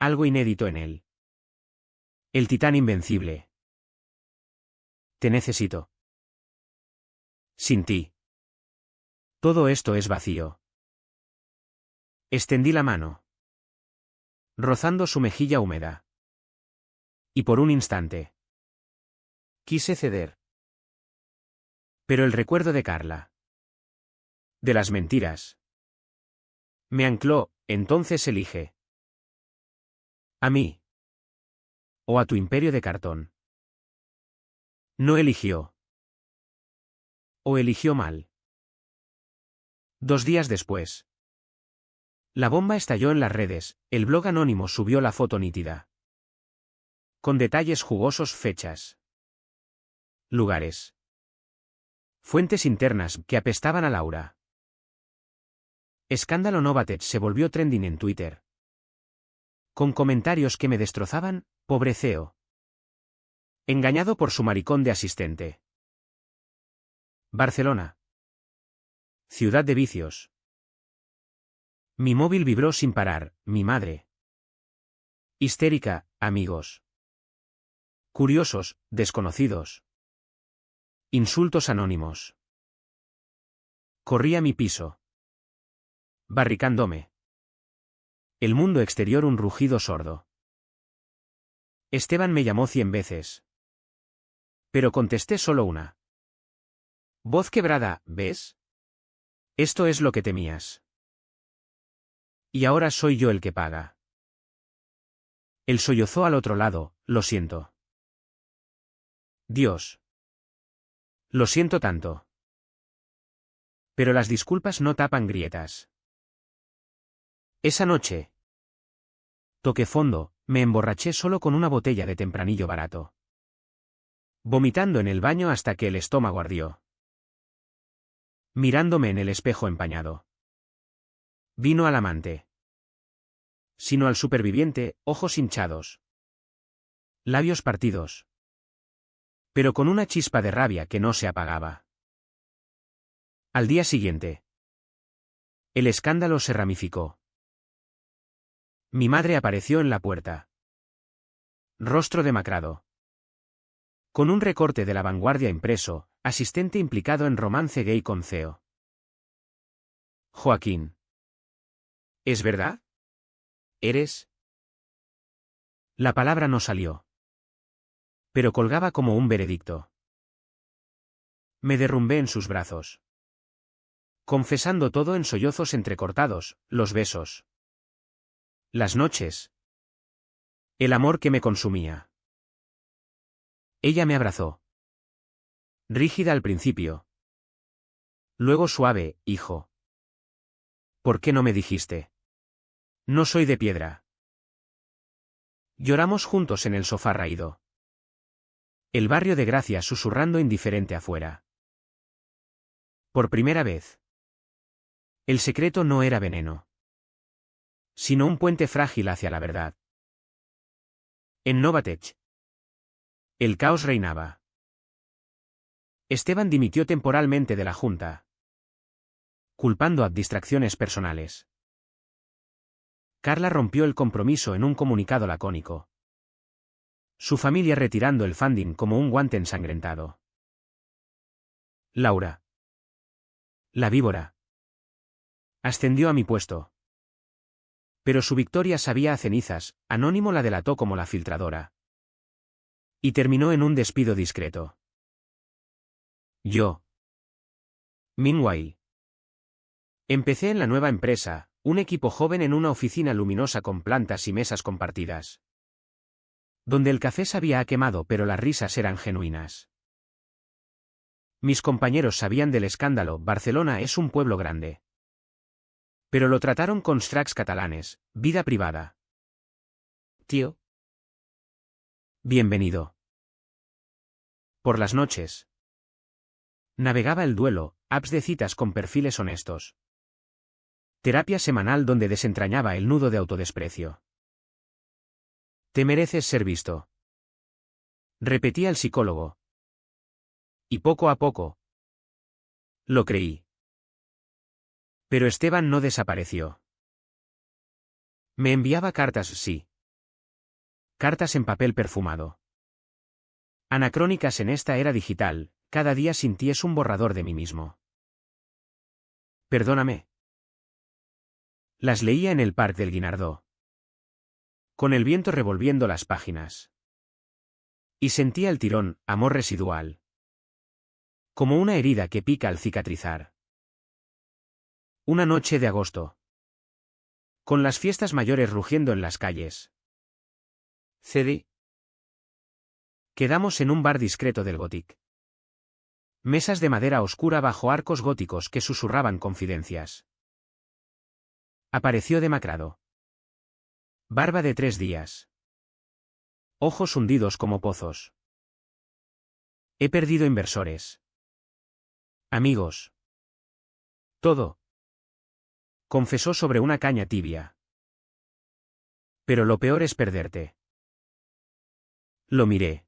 Algo inédito en él. El titán invencible. Te necesito. Sin ti. Todo esto es vacío. Extendí la mano. Rozando su mejilla húmeda. Y por un instante. Quise ceder. Pero el recuerdo de Carla. De las mentiras. Me ancló, entonces elige. A mí. o a tu imperio de cartón. No eligió. O eligió mal. 2 días después. La bomba estalló en las redes, el blog anónimo subió la foto nítida. Con detalles jugosos, fechas. Lugares. Fuentes internas que apestaban a Laura. Escándalo Novatech se volvió trending en Twitter. Con comentarios que me destrozaban, pobre CEO. Engañado por su maricón de asistente. Barcelona. Ciudad de vicios. Mi móvil vibró sin parar, mi madre. Histérica, amigos. Curiosos, desconocidos. Insultos anónimos. Corrí a mi piso. Barricándome. El mundo exterior un rugido sordo. Esteban me llamó 100 veces. Pero contesté solo una. Voz quebrada, ¿ves? Esto es lo que temías. Y ahora soy yo el que paga. Él sollozó al otro lado, lo siento. Dios. Lo siento tanto. Pero las disculpas no tapan grietas. Esa noche. Toqué fondo, me emborraché solo con una botella de tempranillo barato. Vomitando en el baño hasta que el estómago ardió. Mirándome en el espejo empañado. Vino al amante. Sino al superviviente, ojos hinchados. Labios partidos. Pero con una chispa de rabia que no se apagaba. Al día siguiente. El escándalo se ramificó. Mi madre apareció en la puerta. Rostro demacrado. Con un recorte de La Vanguardia impreso, asistente implicado en romance gay con CEO. Joaquín. ¿Es verdad? ¿Eres? La palabra no salió. Pero colgaba como un veredicto. Me derrumbé en sus brazos. Confesando todo en sollozos entrecortados, los besos. Las noches. El amor que me consumía. Ella me abrazó. Rígida al principio. Luego suave, hijo. ¿Por qué no me dijiste? No soy de piedra. Lloramos juntos en el sofá raído. El barrio de Gracia susurrando indiferente afuera. Por primera vez. El secreto no era veneno. Sino un puente frágil hacia la verdad. En Novatech. El caos reinaba. Esteban dimitió temporalmente de la junta. Culpando a distracciones personales. Carla rompió el compromiso en un comunicado lacónico. Su familia retirando el funding como un guante ensangrentado. Laura. La víbora. Ascendió a mi puesto. Pero su victoria sabía a cenizas, Anónimo la delató como la filtradora. Y terminó en un despido discreto. Yo. Meanwhile. Empecé en la nueva empresa, un equipo joven en una oficina luminosa con plantas y mesas compartidas. Donde el café sabía a quemado pero las risas eran genuinas. Mis compañeros sabían del escándalo, Barcelona es un pueblo grande. Pero lo trataron con stracs catalanes, vida privada. Tío. Bienvenido. Por las noches. Navegaba el duelo, apps de citas con perfiles honestos. Terapia semanal donde desentrañaba el nudo de autodesprecio. Te mereces ser visto. Repetía el psicólogo. Y poco a poco. Lo creí. Pero Esteban no desapareció. Me enviaba cartas, sí. Cartas en papel perfumado. Anacrónicas en esta era digital, cada día sin ti es un borrador de mí mismo. Perdóname. Las leía en el Parc del Guinardó. Con el viento revolviendo las páginas. Y sentía el tirón, amor residual. Como una herida que pica al cicatrizar. Una noche de agosto. Con las fiestas mayores rugiendo en las calles. Cedí. Quedamos en un bar discreto del Gothic. Mesas de madera oscura bajo arcos góticos que susurraban confidencias. Apareció demacrado. Barba de 3 días. Ojos hundidos como pozos. He perdido inversores. Amigos. Todo. Confesó sobre una caña tibia. Pero lo peor es perderte. Lo miré.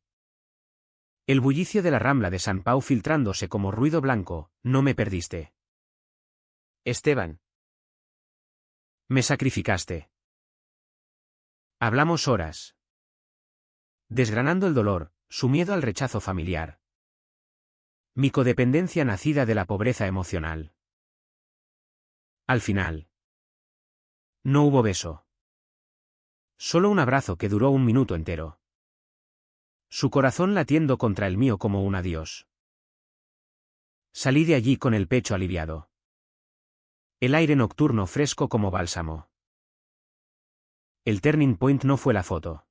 El bullicio de la Rambla de San Pau filtrándose como ruido blanco, no me perdiste. Esteban. Me sacrificaste. Hablamos horas. Desgranando el dolor, su miedo al rechazo familiar. Mi codependencia nacida de la pobreza emocional. Al final. No hubo beso. Solo un abrazo que duró un minuto entero. Su corazón latiendo contra el mío como un adiós. Salí de allí con el pecho aliviado. El aire nocturno fresco como bálsamo. El turning point no fue la foto,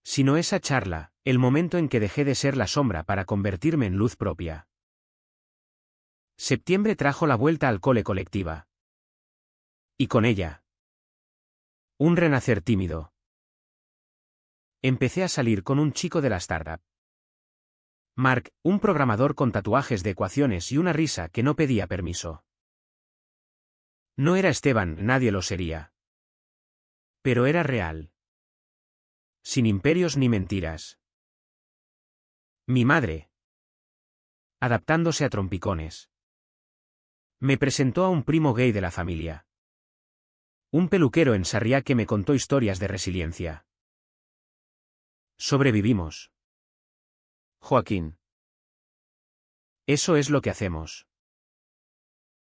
sino esa charla, el momento en que dejé de ser la sombra para convertirme en luz propia. Septiembre trajo la vuelta al cole colectiva. Y con ella, un renacer tímido. Empecé a salir con un chico de la startup. Mark, un programador con tatuajes de ecuaciones y una risa que no pedía permiso. No era Esteban, nadie lo sería. Pero era real. Sin imperios ni mentiras. Mi madre. Adaptándose a trompicones. Me presentó a un primo gay de la familia. Un peluquero en Sarriá que me contó historias de resiliencia. Sobrevivimos. Joaquín. Eso es lo que hacemos.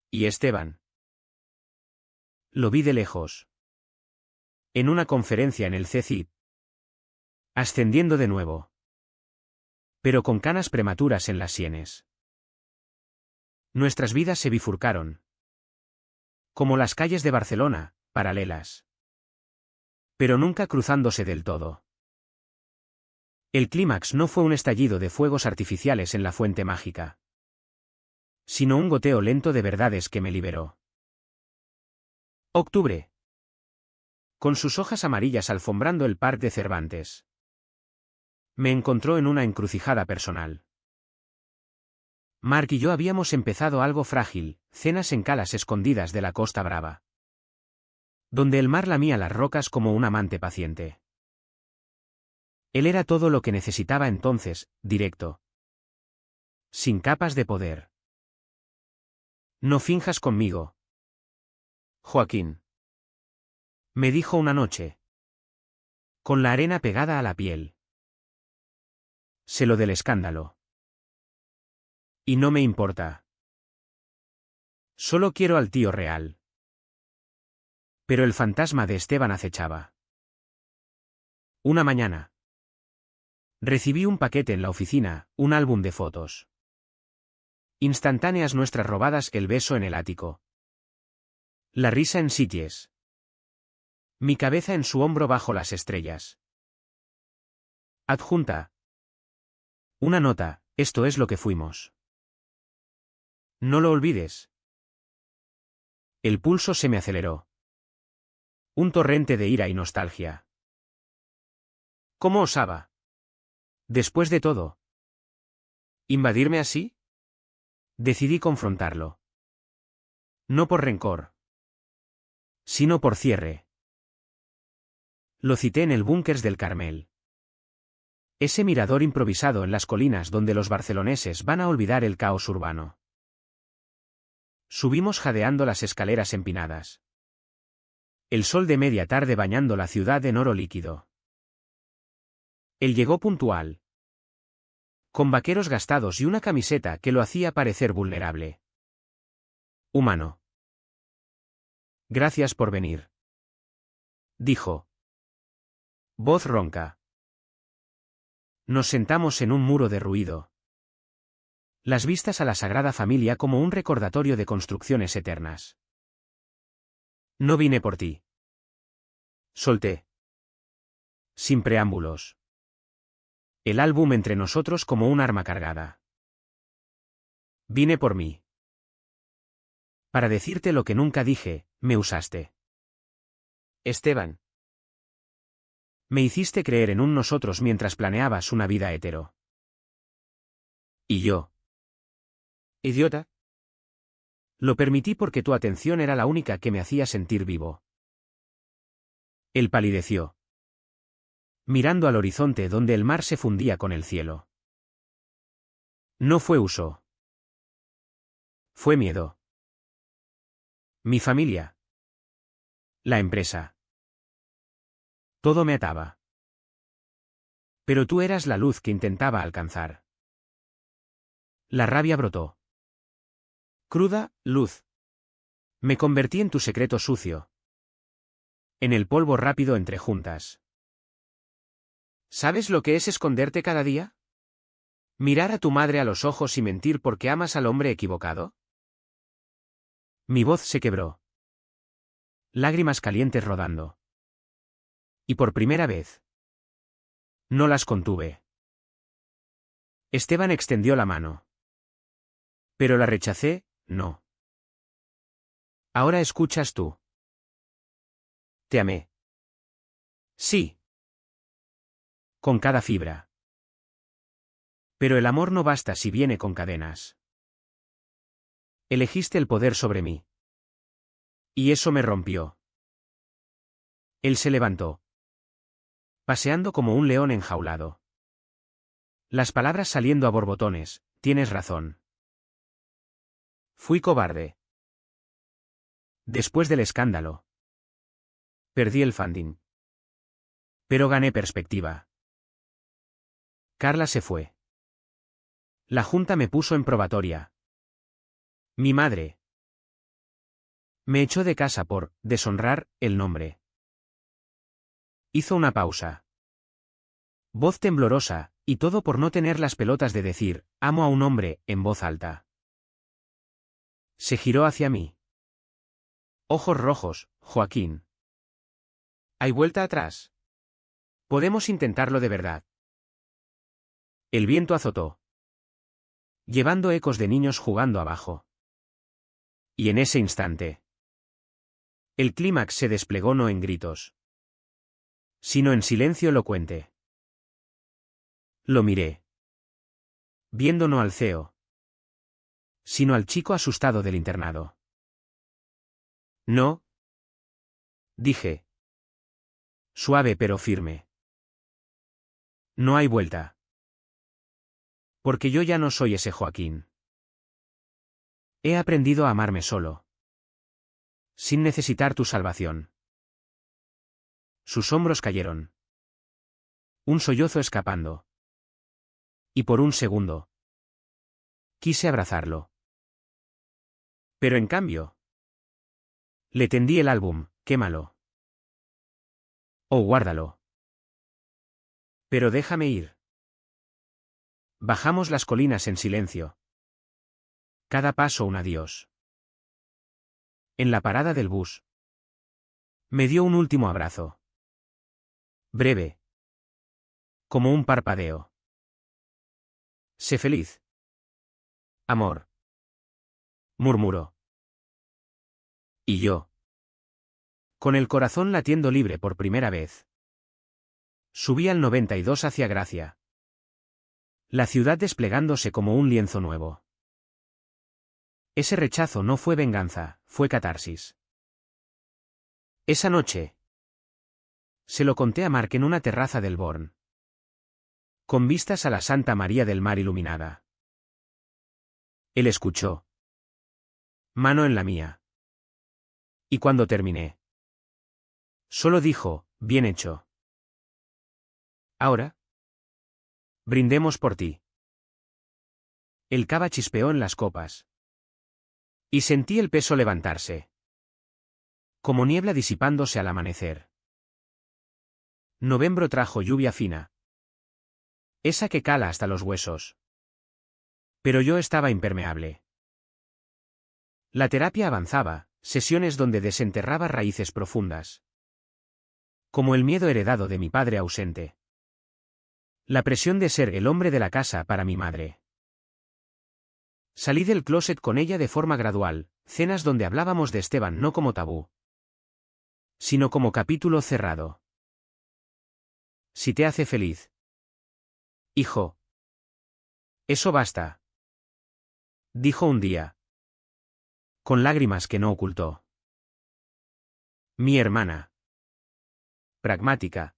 ¿Y Esteban? Lo vi de lejos. En una conferencia en el CECIT. Ascendiendo de nuevo. Pero con canas prematuras en las sienes. Nuestras vidas se bifurcaron. Como las calles de Barcelona, paralelas. Pero nunca cruzándose del todo. El clímax no fue un estallido de fuegos artificiales en la fuente mágica, sino un goteo lento de verdades que me liberó. Octubre. Con sus hojas amarillas alfombrando el Parc de Cervantes. Me encontró en una encrucijada personal. Mark y yo habíamos empezado algo frágil, cenas en calas escondidas de la Costa Brava, donde el mar lamía las rocas como un amante paciente. Él era todo lo que necesitaba entonces, directo. Sin capas de poder. No finjas conmigo, Joaquín. Me dijo una noche. Con la arena pegada a la piel. Sé lo del escándalo. Y no me importa. Solo quiero al tío real. Pero el fantasma de Esteban acechaba. Una mañana. Recibí un paquete en la oficina, un álbum de fotos. Instantáneas nuestras robadas, el beso en el ático. La risa en Sitges. Mi cabeza en su hombro bajo las estrellas. Adjunta. Una nota, esto es lo que fuimos. No lo olvides. El pulso se me aceleró. Un torrente de ira y nostalgia. ¿Cómo osaba? Después de todo. ¿Invadirme así? Decidí confrontarlo. No por rencor. Sino por cierre. Lo cité en el Búnkers del Carmel. Ese mirador improvisado en las colinas donde los barceloneses van a olvidar el caos urbano. Subimos jadeando las escaleras empinadas. El sol de media tarde bañando la ciudad en oro líquido. Él llegó puntual. Con vaqueros gastados y una camiseta que lo hacía parecer vulnerable. Humano. Gracias por venir. Dijo. Voz ronca. Nos sentamos en un muro de ruido. Las vistas a la Sagrada Familia como un recordatorio de construcciones eternas. No vine por ti. Solté. Sin preámbulos. El álbum entre nosotros como un arma cargada. Vine por mí. Para decirte lo que nunca dije, me usaste. Esteban. Me hiciste creer en un nosotros mientras planeabas una vida hetero. ¿Y yo? ¿Idiota? Lo permití porque tu atención era la única que me hacía sentir vivo. Él palideció, mirando al horizonte donde el mar se fundía con el cielo. No fue uso. Fue miedo. Mi familia. La empresa. Todo me ataba. Pero tú eras la luz que intentaba alcanzar. La rabia brotó. Cruda, luz. Me convertí en tu secreto sucio. En el polvo rápido entre juntas. ¿Sabes lo que es esconderte cada día? ¿Mirar a tu madre a los ojos y mentir porque amas al hombre equivocado? Mi voz se quebró. Lágrimas calientes rodando. Y por primera vez. No las contuve. Esteban extendió la mano. Pero la rechacé, no. Ahora escuchas tú. Te amé. Sí. Con cada fibra. Pero el amor no basta si viene con cadenas. Elegiste el poder sobre mí. Y eso me rompió. Él se levantó. Paseando como un león enjaulado. Las palabras saliendo a borbotones, tienes razón. Fui cobarde. Después del escándalo. Perdí el funding. Pero gané perspectiva. Carla se fue. La junta me puso en probatoria. Mi madre. Me echó de casa por deshonrar el nombre. Hizo una pausa. Voz temblorosa, y todo por no tener las pelotas de decir, amo a un hombre, en voz alta. Se giró hacia mí. Ojos rojos, Joaquín. ¿Hay vuelta atrás? Podemos intentarlo de verdad. El viento azotó, llevando ecos de niños jugando abajo. Y en ese instante, el clímax se desplegó no en gritos, sino en silencio elocuente. Lo miré, viendo no al CEO, sino al chico asustado del internado. No, dije, suave pero firme. No hay vuelta. Porque yo ya no soy ese Joaquín. He aprendido a amarme solo. Sin necesitar tu salvación. Sus hombros cayeron. Un sollozo escapando. Y por un segundo. Quise abrazarlo. Pero en cambio. Le tendí el álbum, quémalo. O guárdalo. Pero déjame ir. Bajamos las colinas en silencio. Cada paso un adiós. En la parada del bus. Me dio un último abrazo. Breve. Como un parpadeo. Sé feliz. Amor. Murmuró. Y yo. Con el corazón latiendo libre por primera vez. Subí al 92 hacia Gracia. La ciudad desplegándose como un lienzo nuevo. Ese rechazo no fue venganza, fue catarsis. Esa noche. Se lo conté a Mark en una terraza del Born. Con vistas a la Santa María del Mar iluminada. Él escuchó. Mano en la mía. Y cuando terminé. Solo dijo, bien hecho. Ahora. Brindemos por ti. El cava chispeó en las copas. Y sentí el peso levantarse. Como niebla disipándose al amanecer. Novembro trajo lluvia fina. Esa que cala hasta los huesos. Pero yo estaba impermeable. La terapia avanzaba, sesiones donde desenterraba raíces profundas. Como el miedo heredado de mi padre ausente. La presión de ser el hombre de la casa para mi madre. Salí del closet con ella de forma gradual, cenas donde hablábamos de Esteban no como tabú, sino como capítulo cerrado. Si te hace feliz. Hijo. Eso basta. Dijo un día. Con lágrimas que no ocultó. Mi hermana. Pragmática.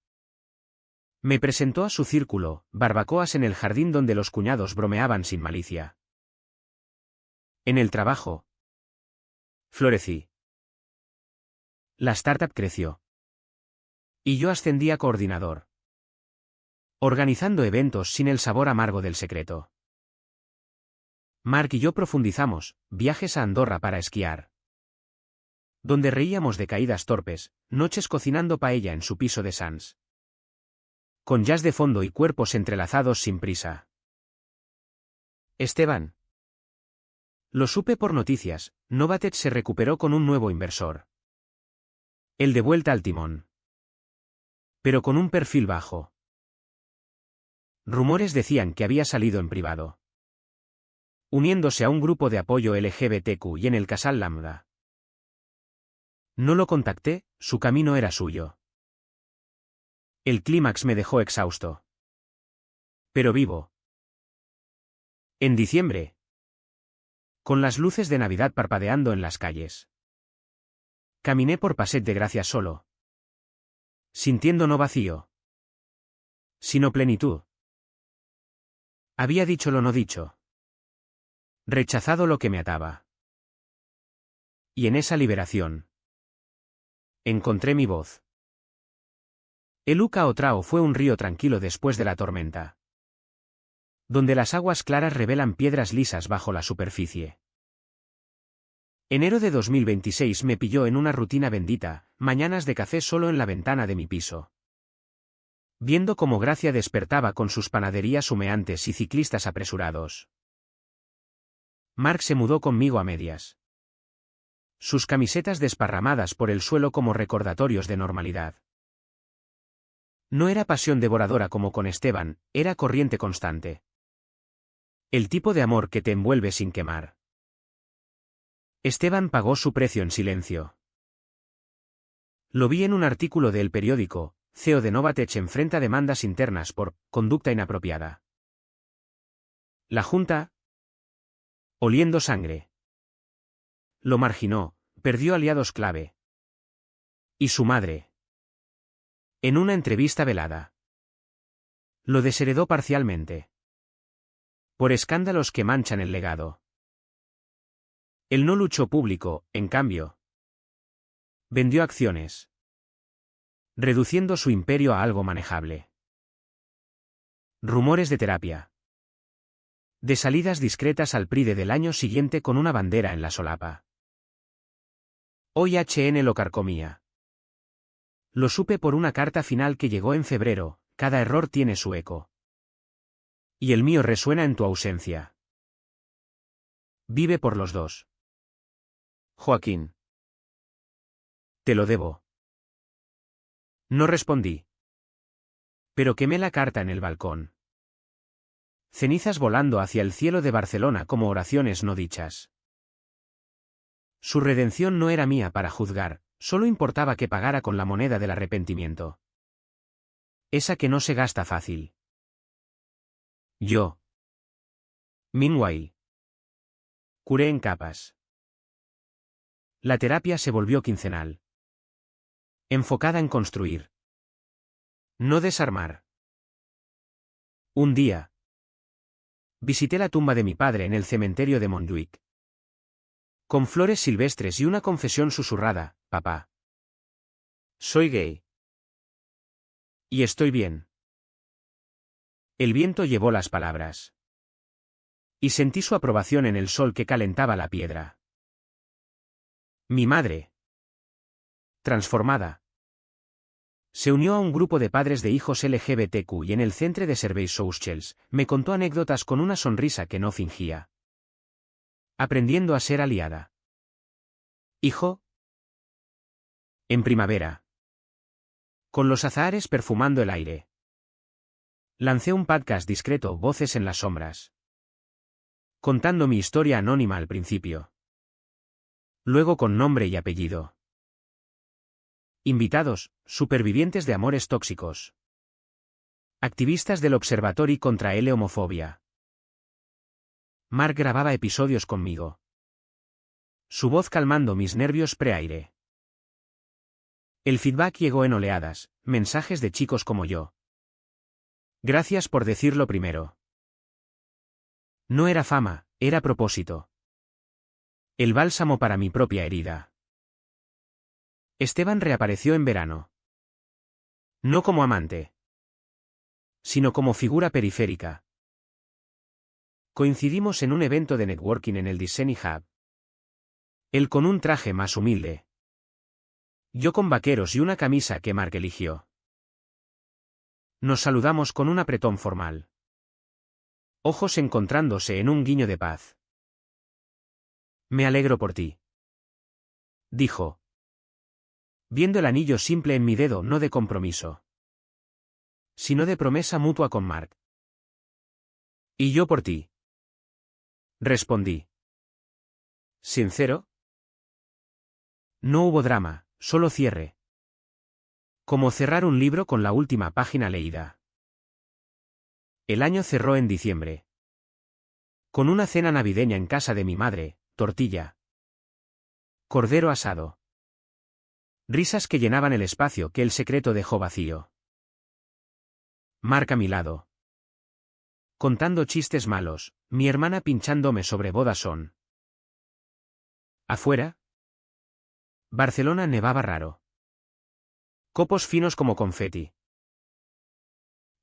Me presentó a su círculo, barbacoas en el jardín donde los cuñados bromeaban sin malicia. En el trabajo. Florecí. La startup creció. Y yo ascendí a coordinador. Organizando eventos sin el sabor amargo del secreto. Mark y yo profundizamos, viajes a Andorra para esquiar. Donde reíamos de caídas torpes, noches cocinando paella en su piso de Sants. Con jazz de fondo y cuerpos entrelazados sin prisa. Esteban. Lo supe por noticias, Novatech se recuperó con un nuevo inversor. El de vuelta al timón. Pero con un perfil bajo. Rumores decían que había salido en privado. Uniéndose a un grupo de apoyo LGBTQ y en el Casal Lambda. No lo contacté, su camino era suyo. El clímax me dejó exhausto. Pero vivo. En diciembre. Con las luces de Navidad parpadeando en las calles. Caminé por Paseo de Gracia solo. Sintiendo no vacío. Sino plenitud. Había dicho lo no dicho. Rechazado lo que me ataba. Y en esa liberación. Encontré mi voz. El Uca Otrao fue un río tranquilo después de la tormenta. Donde las aguas claras revelan piedras lisas bajo la superficie. Enero de 2026 me pilló en una rutina bendita, mañanas de café solo en la ventana de mi piso. Viendo cómo Gracia despertaba con sus panaderías humeantes y ciclistas apresurados. Mark se mudó conmigo a medias. Sus camisetas desparramadas por el suelo como recordatorios de normalidad. No era pasión devoradora como con Esteban, era corriente constante. El tipo de amor que te envuelve sin quemar. Esteban pagó su precio en silencio. Lo vi en un artículo de El Periódico, CEO de Novatech enfrenta demandas internas por conducta inapropiada. La Junta, oliendo sangre. Lo marginó, perdió aliados clave. Y su madre. En una entrevista velada. Lo desheredó parcialmente. Por escándalos que manchan el legado. Él no luchó público, en cambio. Vendió acciones. Reduciendo su imperio a algo manejable. Rumores de terapia. De salidas discretas al Pride del año siguiente con una bandera en la solapa. Hoy HN lo carcomía. Lo supe por una carta final que llegó en febrero, cada error tiene su eco. Y el mío resuena en tu ausencia. Vive por los dos. Joaquín. Te lo debo. No respondí. Pero quemé la carta en el balcón. Cenizas volando hacia el cielo de Barcelona como oraciones no dichas. Su redención no era mía para juzgar, solo importaba que pagara con la moneda del arrepentimiento. Esa que no se gasta fácil. Yo. Meanwhile. Curé en capas. La terapia se volvió quincenal. Enfocada en construir. No desarmar. Un día. Visité la tumba de mi padre en el cementerio de Montjuic. Con flores silvestres y una confesión susurrada, papá. Soy gay. Y estoy bien. El viento llevó las palabras. Y sentí su aprobación en el sol que calentaba la piedra. Mi madre. Transformada. Se unió a un grupo de padres de hijos LGBTQ y en el Centre de Serveis Socials me contó anécdotas con una sonrisa que no fingía. Aprendiendo a ser aliada. Hijo. En primavera. Con los azahares perfumando el aire. Lancé un podcast discreto, Voces en las sombras, contando mi historia anónima al principio. Luego con nombre y apellido. Invitados, supervivientes de amores tóxicos. Activistas del Observatorio contra la homofobia. Mark grababa episodios conmigo. Su voz calmando mis nervios preaire. El feedback llegó en oleadas, mensajes de chicos como yo. Gracias por decirlo primero. No era fama, era propósito. El bálsamo para mi propia herida. Esteban reapareció en verano. No como amante, sino como figura periférica. Coincidimos en un evento de networking en el Disney Hub. Él con un traje más humilde. Yo con vaqueros y una camisa que Mark eligió. Nos saludamos con un apretón formal. Ojos encontrándose en un guiño de paz. Me alegro por ti, dijo, viendo el anillo simple en mi dedo, no de compromiso, sino de promesa mutua con Mark. Y yo por ti, respondí. ¿Sincero? No hubo drama, solo cierre. Como cerrar un libro con la última página leída. El año cerró en diciembre. Con una cena navideña en casa de mi madre, tortilla, cordero asado. Risas que llenaban el espacio que el secreto dejó vacío. Mark a mi lado. Contando chistes malos, mi hermana pinchándome sobre Vodafone. Afuera. Barcelona nevaba raro. Copos finos como confeti.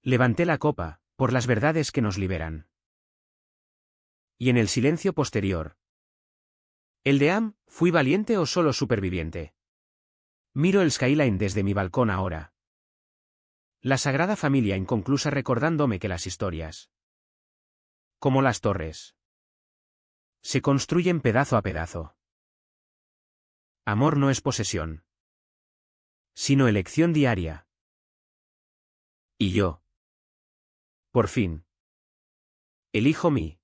Levanté la copa, por las verdades que nos liberan. Y en el silencio posterior. ¿El de Am, fui valiente o solo superviviente? Miro el skyline desde mi balcón ahora. La Sagrada Familia inconclusa recordándome que las historias, como las torres, se construyen pedazo a pedazo. Amor no es posesión, sino elección diaria. Y yo, por fin, elijo mi